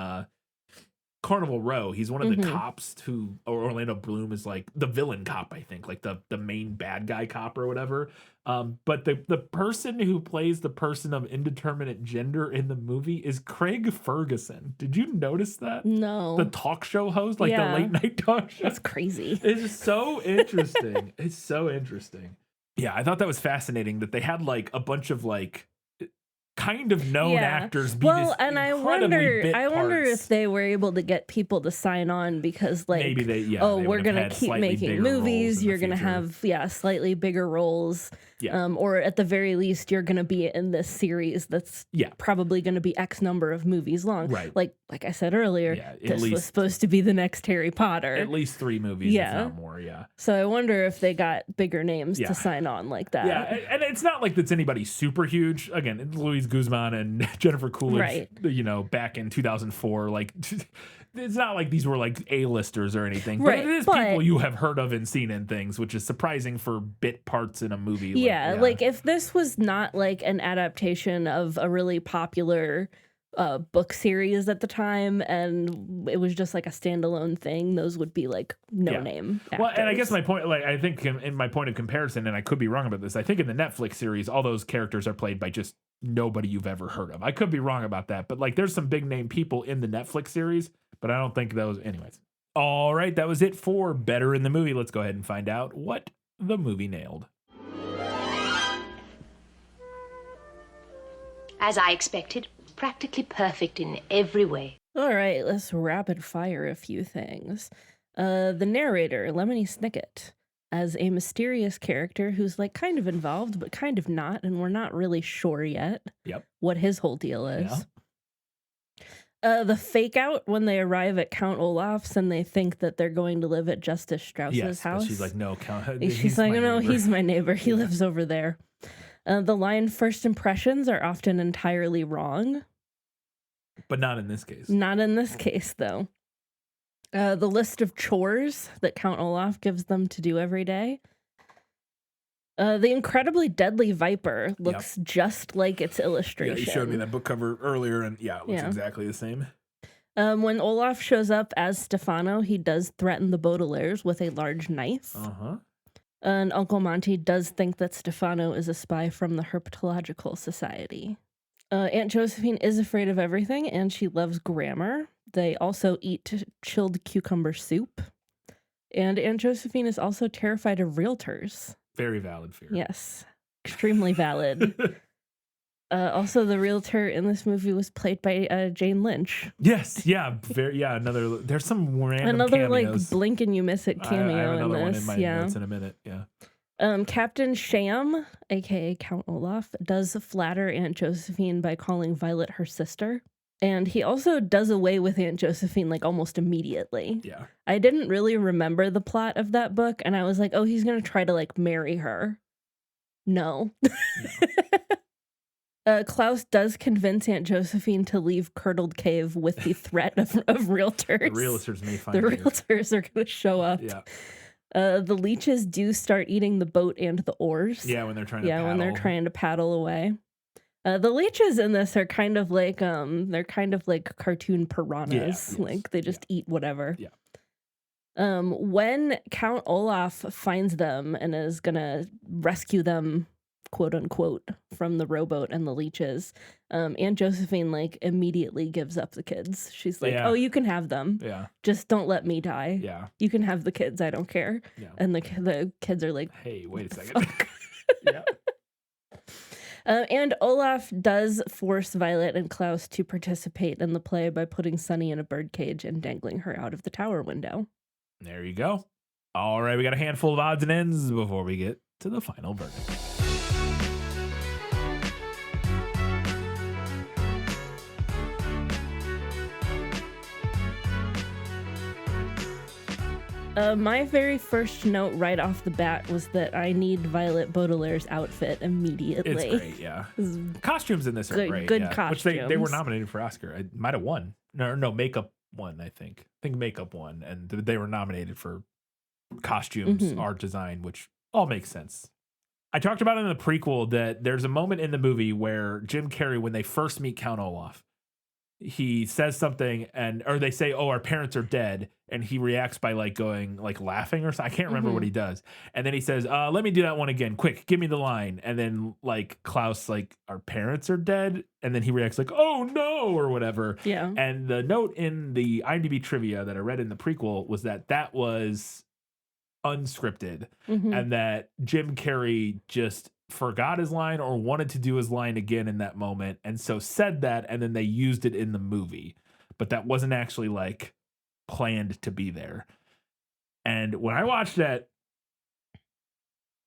Carnival Row. He's one of the cops or Orlando Bloom is like the villain cop, I think, like the main bad guy cop or whatever. But the person who plays the person of indeterminate gender in the movie is Craig Ferguson. Did you notice that? No. The talk show host, like the late night talk show. That's crazy. It's so interesting. It's so interesting. Yeah, I thought that was fascinating that they had like a bunch of like kind of known actors be this and I wonder if they were able to get people to sign on because like maybe they we're gonna keep making movies, you're gonna have slightly bigger roles, or at the very least you're gonna be in this series that's probably gonna be X number of movies long, right? Like I said earlier, this was supposed to be the next Harry Potter, at least 3 movies, if not more. So I wonder if they got bigger names to sign on like that. And it's not like that's anybody super huge. Again, it's Louise Guzman and Jennifer Coolidge, back in 2004. Like, it's not like these were like A-listers or anything. But it is people you have heard of and seen in things, which is surprising for bit parts in a movie. Like if this was not like an adaptation of a really popular book series at the time and it was just like a standalone thing, those would be like name actors. Well, and I guess my point, like I think in my point of comparison, and I could be wrong about this, I think in the Netflix series all those characters are played by just nobody you've ever heard of. I could be wrong about that, but like there's some big name people in the Netflix series, but I don't think those anyways. All right, that was it for Better in the Movie. Let's go ahead and find out what the movie nailed. As I expected, practically perfect in every way. All right, let's rapid fire a few things. The narrator, Lemony Snicket, as a mysterious character who's like kind of involved, but kind of not, and we're not really sure yet what his whole deal is. The fake out when they arrive at Count Olaf's and they think that they're going to live at Justice Strauss's house. But she's like, no, Count. She's like, no, he's my neighbor. He lives over there. The line first impressions are often entirely wrong. But not in this case. Not in this case, though. The list of chores that Count Olaf gives them to do every day. The incredibly deadly viper looks just like its illustration. Yeah, you showed me that book cover earlier, and it looks exactly the same. When Olaf shows up as Stefano, he does threaten the Baudelaires with a large knife. And Uncle Monty does think that Stefano is a spy from the Herpetological Society. Aunt Josephine is afraid of everything, and she loves grammar. They also eat chilled cucumber soup. And Aunt Josephine is also terrified of realtors. Very valid fear. Yes, extremely valid. Also, the realtor in this movie was played by Jane Lynch. Yes, another. There's some random cameos. Like blink and you miss it cameo I have another in one this. in my notes in a minute. Captain Sham, aka Count Olaf, does flatter Aunt Josephine by calling Violet her sister. And he also does away with Aunt Josephine like almost immediately. Yeah. I didn't really remember the plot of that book, and I was like, oh, he's gonna try to like marry her. No. Klaus does convince Aunt Josephine to leave Curdled Cave with the threat of realtors. The realtors may find The realtors are going to show up. Yeah. The leeches do start eating the boat and the oars. Yeah, when they're trying to paddle. when they're trying to paddle away. The leeches in this are kind of like cartoon piranhas. Like they just eat whatever. Yeah. When Count Olaf finds them and is gonna rescue them, quote unquote, from the rowboat and the leeches, Aunt Josephine like immediately gives up the kids. She's like, "Oh, you can have them. Yeah. Just don't let me die. Yeah. You can have the kids. I don't care." Yeah. And the kids are like, "Hey, wait a second." Yeah. And Olaf does force Violet and Klaus to participate in the play by putting Sunny in a birdcage and dangling her out of the tower window. There you go. All right, we got a handful of odds and ends before we get to the final verdict. My very first note right off the bat was that I need Violet Baudelaire's outfit immediately. It's great, yeah. Costumes in this are great. Good yeah. costumes. Which they were nominated for Oscar. I might have won. No, makeup won, I think. Makeup won. And they were nominated for costumes, art design, which all makes sense. I talked about it in the prequel that there's a moment in the movie where Jim Carrey, when they first meet Count Olaf, he says something or they say, "Oh, our parents are dead," and he reacts by like going like laughing or something. I can't remember what he does. And then he says, "Let me do that one again, quick, give me the line." And then like Klaus like, "Our parents are dead," and then he reacts like, "Oh no," or whatever. Yeah. And the note in the IMDb trivia that I read in the prequel was that was unscripted, and that Jim Carrey just forgot his line or wanted to do his line again in that moment, and so said that, and then they used it in the movie, but that wasn't actually like planned to be there. And when I watched that,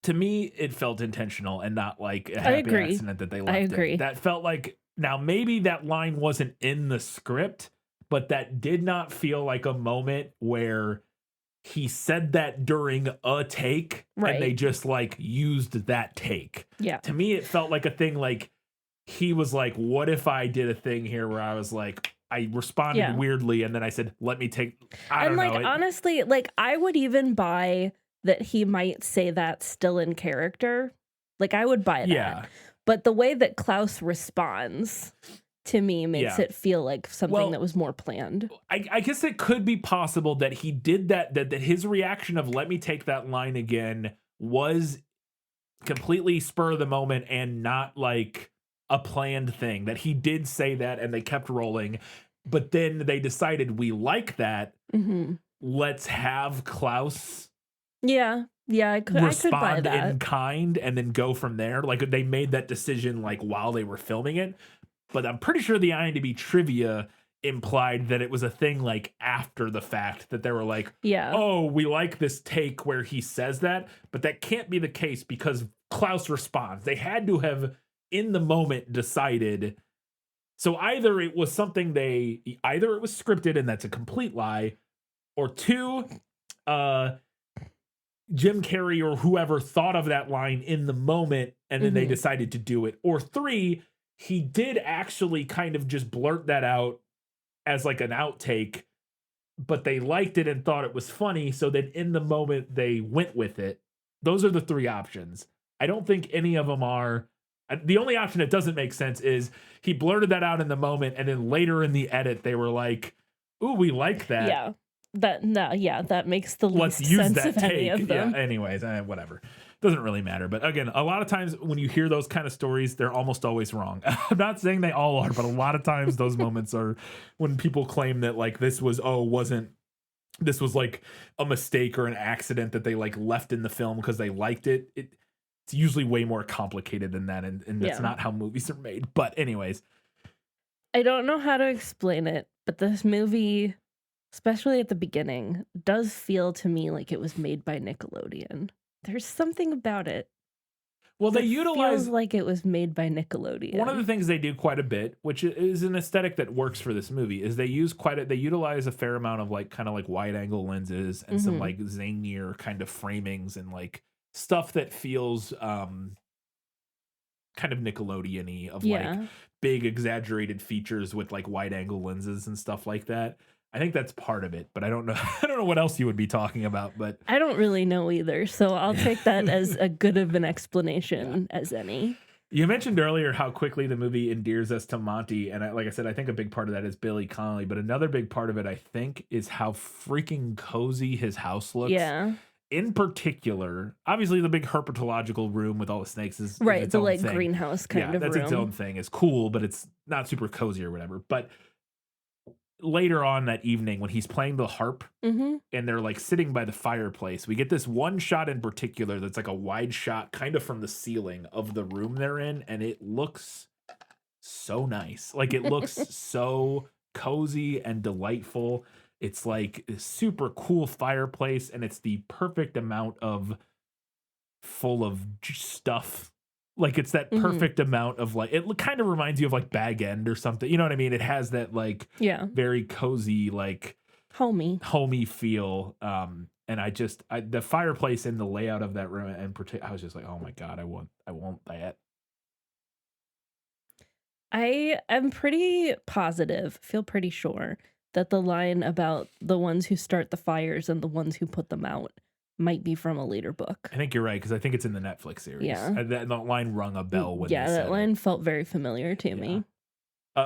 to me it felt intentional and not like a happy accident that they left. I agree. It. That felt like, now maybe that line wasn't in the script, but that did not feel like a moment where he said that during a take, and they just like used that take. Yeah. To me, it felt like a thing like he was like, what if I did a thing here where I was like, I responded weirdly, and then I said, let me take, I don't know. Honestly, like I would even buy that he might say that still in character. Like I would buy that. Yeah. But the way that Klaus responds to me makes it feel like something that was more planned. I guess it could be possible that he did that his reaction of let me take that line again was completely spur of the moment and not like a planned thing, that he did say that and they kept rolling, but then they decided we like that. Let's have Klaus I could buy respond that in kind and then go from there. Like they made that decision like while they were filming it. But I'm pretty sure the IMDb trivia implied that it was a thing like after the fact, that they were like, oh, we like this take where he says that. But that can't be the case because Klaus responds. They had to have in the moment decided. So either it was something either it was scripted and that's a complete lie, or two, Jim Carrey or whoever thought of that line in the moment and then they decided to do it, or three, he did actually kind of just blurt that out as like an outtake, but they liked it and thought it was funny, so then in the moment they went with it. Those are the three options. I don't think any of them are. The only option that doesn't make sense is he blurted that out in the moment and then later in the edit they were like, ooh, we like that. That makes the Let's least use sense that of any take. of them. Yeah, anyways, whatever. Doesn't really matter. But again, a lot of times when you hear those kind of stories, they're almost always wrong. I'm not saying they all are, but a lot of times those moments are when people claim that like this was like a mistake or an accident that they like left in the film because they liked it. It's usually way more complicated than that, and that's not how movies are made. But anyways, I don't know how to explain it, but this movie, especially at the beginning, does feel to me like it was made by Nickelodeon. There's something about it. Well, they utilize, feels like it was made by Nickelodeon. One of the things they do quite a bit, which is an aesthetic that works for this movie, is they utilize a fair amount of like kind of like wide angle lenses and some like zanier kind of framings and like stuff that feels kind of Nickelodeon-y, of like big exaggerated features with like wide angle lenses and stuff like that. I think that's part of it, but I don't know. I don't know what else you would be talking about, but I don't really know either. So I'll take that as a good of an explanation as any. You mentioned earlier how quickly the movie endears us to Monty, and like I said, I think a big part of that is Billy Connolly, but another big part of it, I think, is how freaking cozy his house looks. Yeah. In particular, obviously the big herpetological room with all the snakes is right. its The own like thing. greenhouse kind of that's room. its own thing. It's cool, but it's not super cozy or whatever. But later on that evening when he's playing the harp and they're like sitting by the fireplace, we get this one shot in particular that's like a wide shot kind of from the ceiling of the room they're in, and it looks so nice. Like it looks so cozy and delightful. It's like a super cool fireplace, and it's the perfect amount of full of stuff. Like it's that perfect amount of like, it kind of reminds you of like Bag End or something. You know what I mean? It has that like very cozy, like homey feel. And the fireplace and the layout of that room and I was just like, oh my God, I want that. I am pretty positive, feel pretty sure that the line about the ones who start the fires and the ones who put them out might be from a later book. I think you're right, because I think it's in the Netflix series. Yeah. That line rung a bell when Yeah, they said that line felt very familiar to me.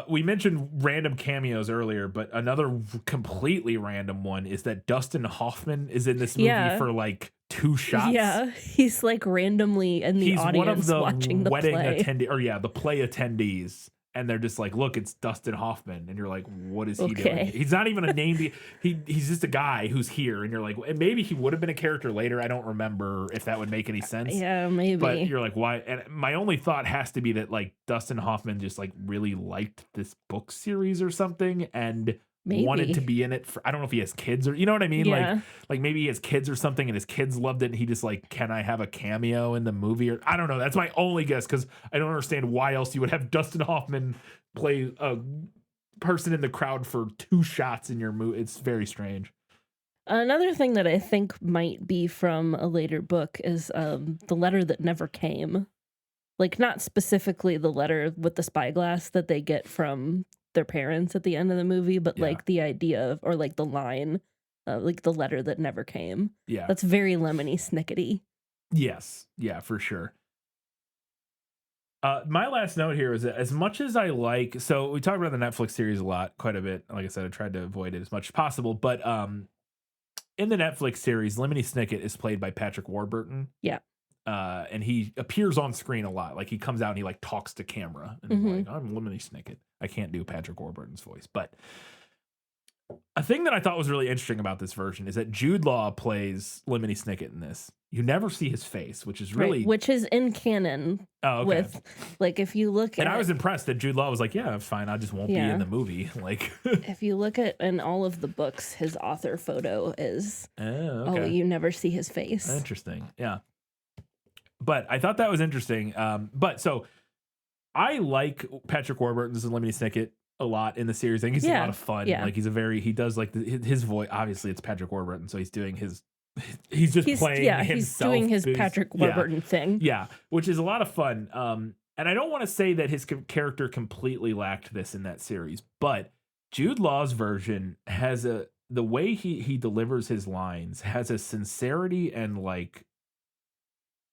We mentioned random cameos earlier, but another completely random one is that Dustin Hoffman is in this movie for like 2 shots. Yeah, he's like randomly in the audience one of the watching the wedding play. the play attendees. And they're just like, look, it's Dustin Hoffman. And you're like, what is he doing? He's not even a named. He's just a guy who's here. And you're like, and maybe he would have been a character later. I don't remember if that would make any sense. Yeah, maybe. But you're like, why? And my only thought has to be that like Dustin Hoffman just like really liked this book series or something and wanted to be in it for, I don't know if he has kids or, you know what I mean? Yeah. Like maybe he has kids or something and his kids loved it and he just like, can I have a cameo in the movie? Or I don't know. That's my only guess, because I don't understand why else you would have Dustin Hoffman play a person in the crowd for 2 shots in your movie. It's very strange. Another thing that I think might be from a later book is The Letter That Never Came. Like, not specifically the letter with the spyglass that they get from their parents at the end of the movie, but like the idea of, or like the line, like the letter that never came. Yeah. That's very Lemony Snickety. Yes. Yeah, for sure. My last note here is that as much as I like, so we talk about the Netflix series a lot, quite a bit. Like I said, I tried to avoid it as much as possible, but in the Netflix series, Lemony Snicket is played by Patrick Warburton. Yeah. And he appears on screen a lot. Like he comes out and he like talks to camera and he's like, I'm Lemony Snicket. I can't do Patrick Warburton's voice, but a thing that I thought was really interesting about this version is that Jude Law plays Lemony Snicket in this. You never see his face, which is really... Right, which is in canon. Oh, okay. With, like, if you look at... And I was impressed that Jude Law was like, yeah, fine, I just won't be in the movie. Like, if you look at, in all of the books, his author photo is... Oh, you never see his face. Interesting, yeah. But I thought that was interesting. But so, I like Patrick Warburton's Lemony Snicket a lot in the series. I think he's a lot of fun. Yeah. Like he does like his voice. Obviously, it's Patrick Warburton, so he's doing he's playing himself. He's doing his Patrick Warburton thing. Yeah, which is a lot of fun. And I don't want to say that his character completely lacked this in that series, but Jude Law's version has the way he delivers his lines has a sincerity and like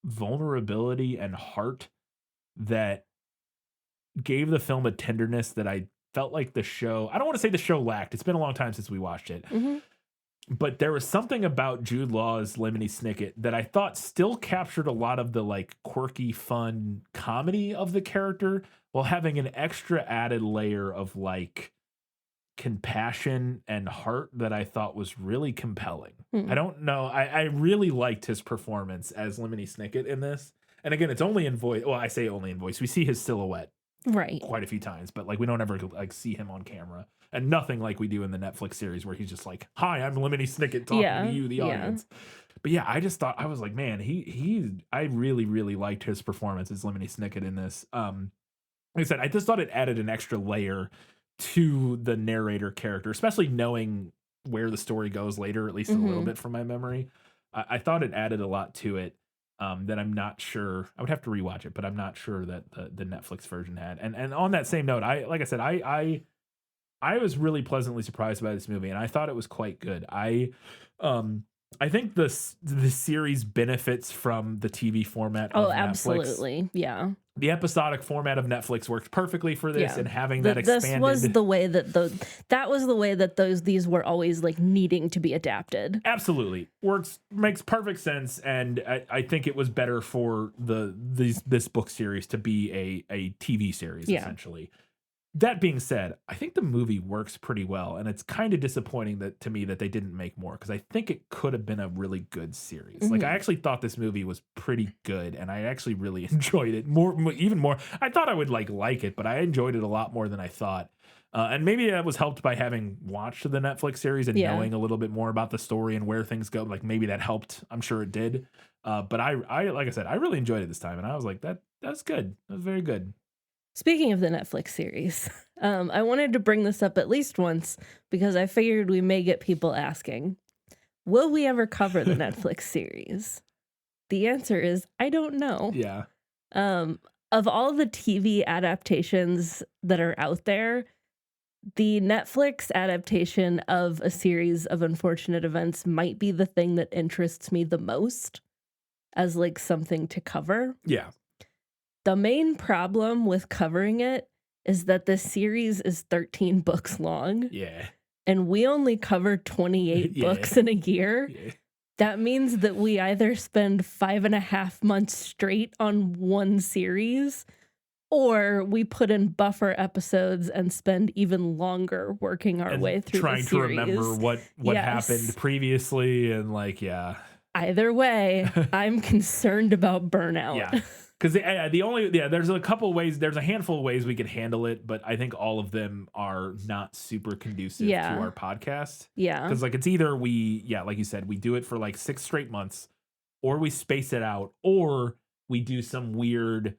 vulnerability and heart that gave the film a tenderness that I felt like the show, I don't want to say the show lacked. It's been a long time since we watched it. Mm-hmm. But there was something about Jude Law's Lemony Snicket that I thought still captured a lot of the like quirky, fun comedy of the character while having an extra added layer of like compassion and heart that I thought was really compelling. I don't know. I really liked his performance as Lemony Snicket in this. And again, it's only in voice. Well, I say only in voice. We see his silhouette quite a few times, but like we don't ever like see him on camera, and nothing like we do in the Netflix series where he's just like, "Hi, I'm Lemony Snicket talking to you, the audience." But yeah, I just thought, I was like, man, I really liked his performance as Lemony Snicket in this. Like I said, I just thought it added an extra layer to the narrator character, especially knowing where the story goes later, at least a little bit from my memory. I thought it added a lot to it. That I'm not sure. I would have to rewatch it, but I'm not sure that the Netflix version had. And on that same note, I was really pleasantly surprised by this movie, and I thought it was quite good. I think the series benefits from the TV format of Netflix. Absolutely. Yeah. The episodic format of Netflix worked perfectly for this, and having that expanded. This was the way that these were always like needing to be adapted. Absolutely. Makes perfect sense, and I think it was better for this book series to be a TV series, essentially. That being said, I think the movie works pretty well, and it's kind of disappointing to me that they didn't make more, because I think it could have been a really good series. Like, I actually thought this movie was pretty good, and I actually really enjoyed it even more. I thought I would like it, but I enjoyed it a lot more than I thought. And maybe that was helped by having watched the Netflix series and knowing a little bit more about the story and where things go. Like, maybe that helped. I'm sure it did. But I like I said, I really enjoyed it this time, and I was like, that's good. That was very good. Speaking of the Netflix series, I wanted to bring this up at least once because I figured we may get people asking, will we ever cover the Netflix series? The answer is, I don't know. Yeah. Of all the TV adaptations that are out there, The Netflix adaptation of a series of unfortunate events might be the thing that interests me the most as like something to cover. Yeah. The main problem with covering it is that this series is 13 books long. Yeah. And we only cover 28 books in a year. Yeah. That means that we either spend 5.5 months straight on one series, or we put in buffer episodes and spend even longer working our way through trying the to remember what Yes. happened previously, and like, yeah. Either way, I'm concerned about burnout. Yeah. Because there's a couple ways, there's a handful of ways we can handle it, but I think all of them are not super conducive to our podcast. Yeah. Because like it's either like you said, we do it for like 6 straight months, or we space it out, or we do some weird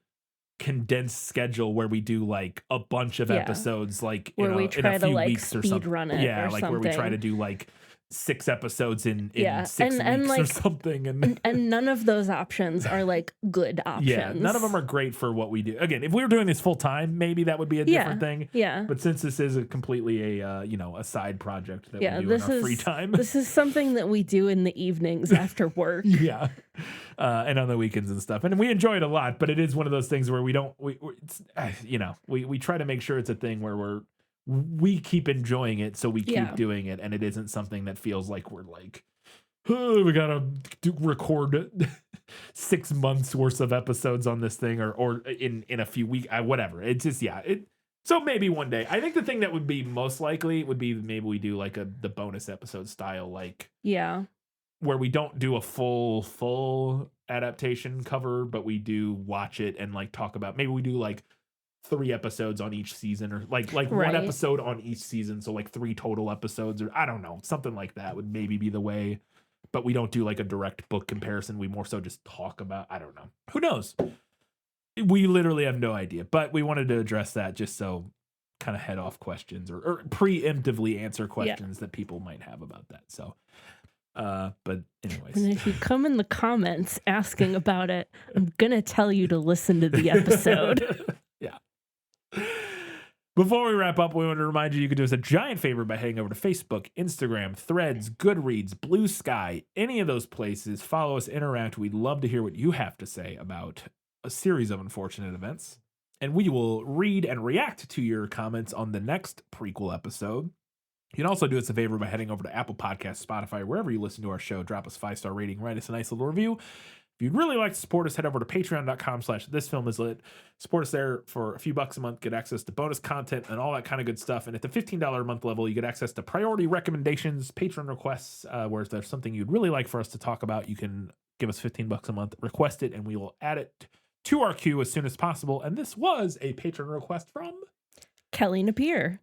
condensed schedule where we do like a bunch of episodes, like where we try in a few to like weeks or speed something. run it. Yeah, or like something. where we try to do like 6 episodes in 6 weeks like, or something, and none of those options are like good options. Yeah, none of them are great for what we do. Again, if we were doing this full time, maybe that would be a different thing. Yeah. But since this is a completely a side project that we do this in our is free time, this is something that we do in the evenings after work. yeah, and on the weekends and stuff, and we enjoy it a lot. But it is one of those things where we try to make sure it's a thing where we keep enjoying it, so we keep doing it, and it isn't something that feels like we're like, oh, we gotta record 6 months worth of episodes on this thing, or in a few weeks, whatever. It's just so maybe one day. I think the thing that would be most likely would be maybe we do like the bonus episode style, like where we don't do a full adaptation cover, but we do watch it and like talk about. Maybe we do like 3 episodes on each season, or like one episode on each season, so like 3 total episodes, or I don't know, something like that would maybe be the way. But we don't do like a direct book comparison. We more so just talk about, I don't know, who knows, we literally have no idea, but we wanted to address that just so kind of head off questions or preemptively answer questions that people might have about that. So but anyways, and if you come in the comments asking about it, I'm gonna tell you to listen to the episode. Yeah. Before we wrap up, we want to remind you can do us a giant favor by heading over to Facebook, Instagram, Threads, Goodreads, Blue Sky, any of those places. Follow us, interact. We'd love to hear what you have to say about a series of unfortunate events. And we will read and react to your comments on the next prequel episode. You can also do us a favor by heading over to Apple Podcasts, Spotify, wherever you listen to our show. Drop us a 5-star rating, write us a nice little review. If you'd really like to support us, head over to patreon.com/thisfilmislit. Support us there for a few bucks a month, get access to bonus content and all that kind of good stuff. And at the $15 a month level, you get access to priority recommendations, patron requests, where if there's something you'd really like for us to talk about, you can give us $15 a month, request it, and we will add it to our queue as soon as possible. And this was a patron request from Kelly Napier.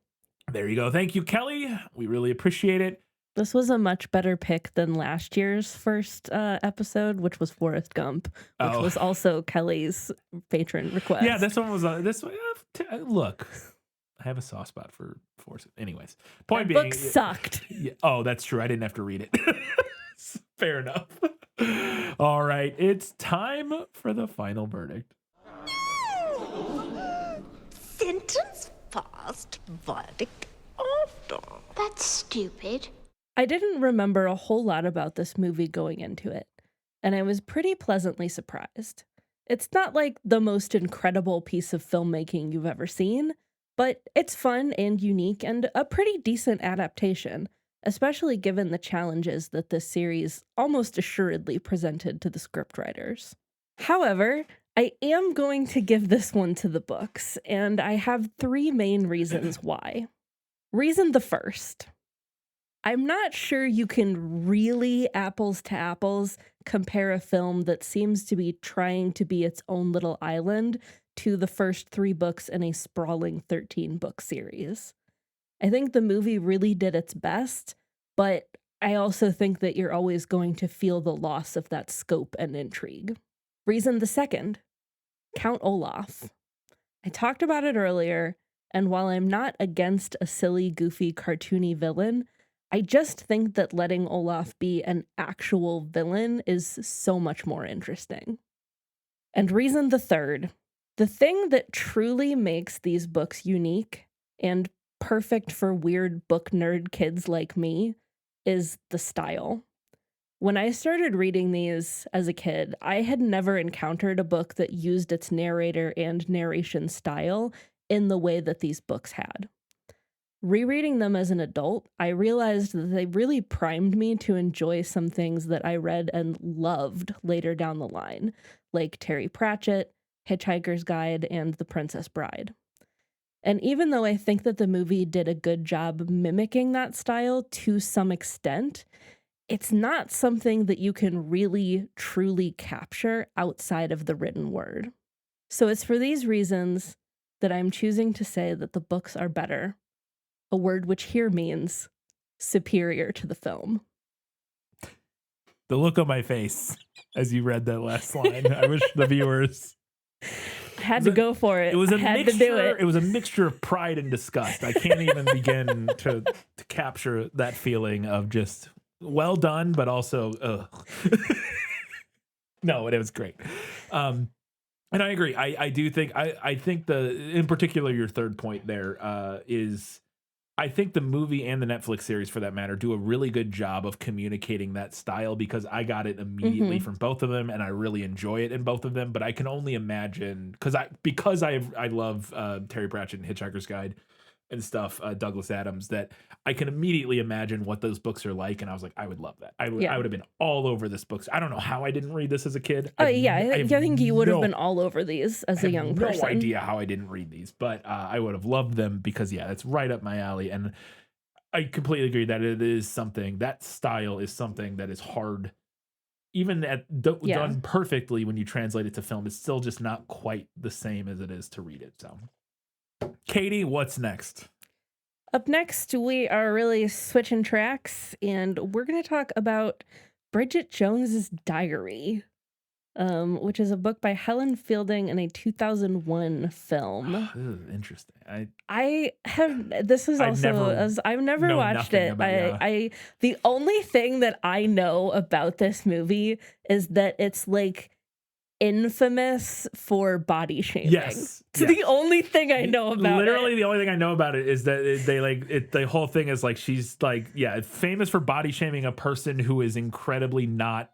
There you go. Thank you, Kelly. We really appreciate it. This was a much better pick than last year's first episode, which was Forrest Gump, which was also Kelly's patron request. Yeah, this one was this one. Look, I have a soft spot for Forrest. Anyways, point that being, book sucked. Oh, that's true. I didn't have to read it. Fair enough. All right, it's time for the final verdict. Sentence fast, verdict after. That's stupid. I didn't remember a whole lot about this movie going into it, and I was pretty pleasantly surprised. It's not like the most incredible piece of filmmaking you've ever seen, but it's fun and unique and a pretty decent adaptation, especially given the challenges that this series almost assuredly presented to the scriptwriters. However, I am going to give this one to the books, and I have 3 main reasons why. Reason the first. I'm not sure you can really apples to apples compare a film that seems to be trying to be its own little island to the first 3 books in a sprawling 13-book series. I think the movie really did its best, but I also think that you're always going to feel the loss of that scope and intrigue. Reason the second. Count Olaf. I talked about it earlier, and while I'm not against a silly, goofy, cartoony villain, I just think that letting Olaf be an actual villain is so much more interesting. And reason the third. The thing that truly makes these books unique, and perfect for weird book nerd kids like me is the style. When I started reading these as a kid, I had never encountered a book that used its narrator and narration style in the way that these books had. Rereading them as an adult, I realized that they really primed me to enjoy some things that I read and loved later down the line, like Terry Pratchett, Hitchhiker's Guide, and The Princess Bride. And even though I think that the movie did a good job mimicking that style to some extent, it's not something that you can really, truly capture outside of the written word. So it's for these reasons that I'm choosing to say that the books are better, a word which here means superior to the film. The look on my face as you read that last line, I wish the viewers... I had to go for it. It was a had mixture. to do it. It was a mixture of pride and disgust. I can't even begin to capture that feeling of just well done, but also ugh. No, it was great. And I agree. I do think I think in particular your third point there is I think the movie and the Netflix series, for that matter, do a really good job of communicating that style, because I got it immediately from both of them, and I really enjoy it in both of them. But I can only imagine, because I love Terry Pratchett and Hitchhiker's Guide and stuff, Douglas Adams, that I can immediately imagine what those books are like, and I was like, I would love that. I would have been all over this book. I don't know how I didn't read this as a kid. Oh yeah, I think you would have been all over these as a young person. No idea how I didn't read these, but I would have loved them, because it's right up my alley, and I completely agree that it is something, that style is something that is hard, even done perfectly when you translate it to film. It's still just not quite the same as it is to read it. So, Katie, what's next? Up next, we are really switching tracks, and we're going to talk about Bridget Jones's Diary, which is a book by Helen Fielding and a 2001 film. This is interesting. I've never watched it. The only thing that I know about this movie is that it's like infamous for body shaming. Yes. It's the only thing I know about Literally the only thing I know about it is that the whole thing is like, she's like, famous for body shaming a person who is incredibly not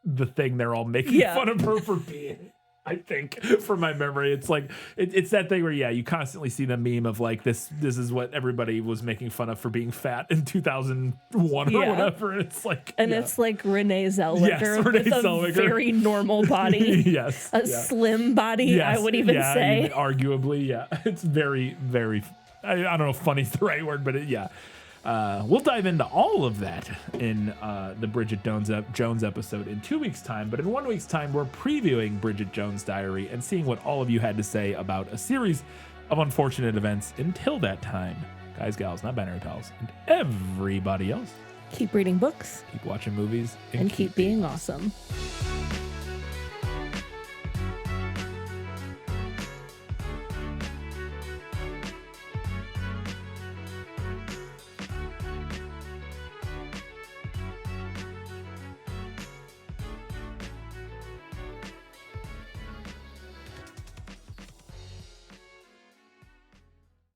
the thing they're all making fun of her for being. I think, from my memory, it's like it's that thing where you constantly see the meme of like this is what everybody was making fun of for being fat in 2001 or whatever. And it's like, it's like Renee Zellweger with a very normal body, slim body. I would even say, even arguably, it's very, very. I don't know if funny's the right word, but we'll dive into all of that in the Bridget Jones episode in 2 weeks' time. But in 1 week's time, we're previewing Bridget Jones' Diary and seeing what all of you had to say about a series of unfortunate events. Until that time, guys, gals, not binary pals, and everybody else, keep reading books, keep watching movies, and keep being awesome.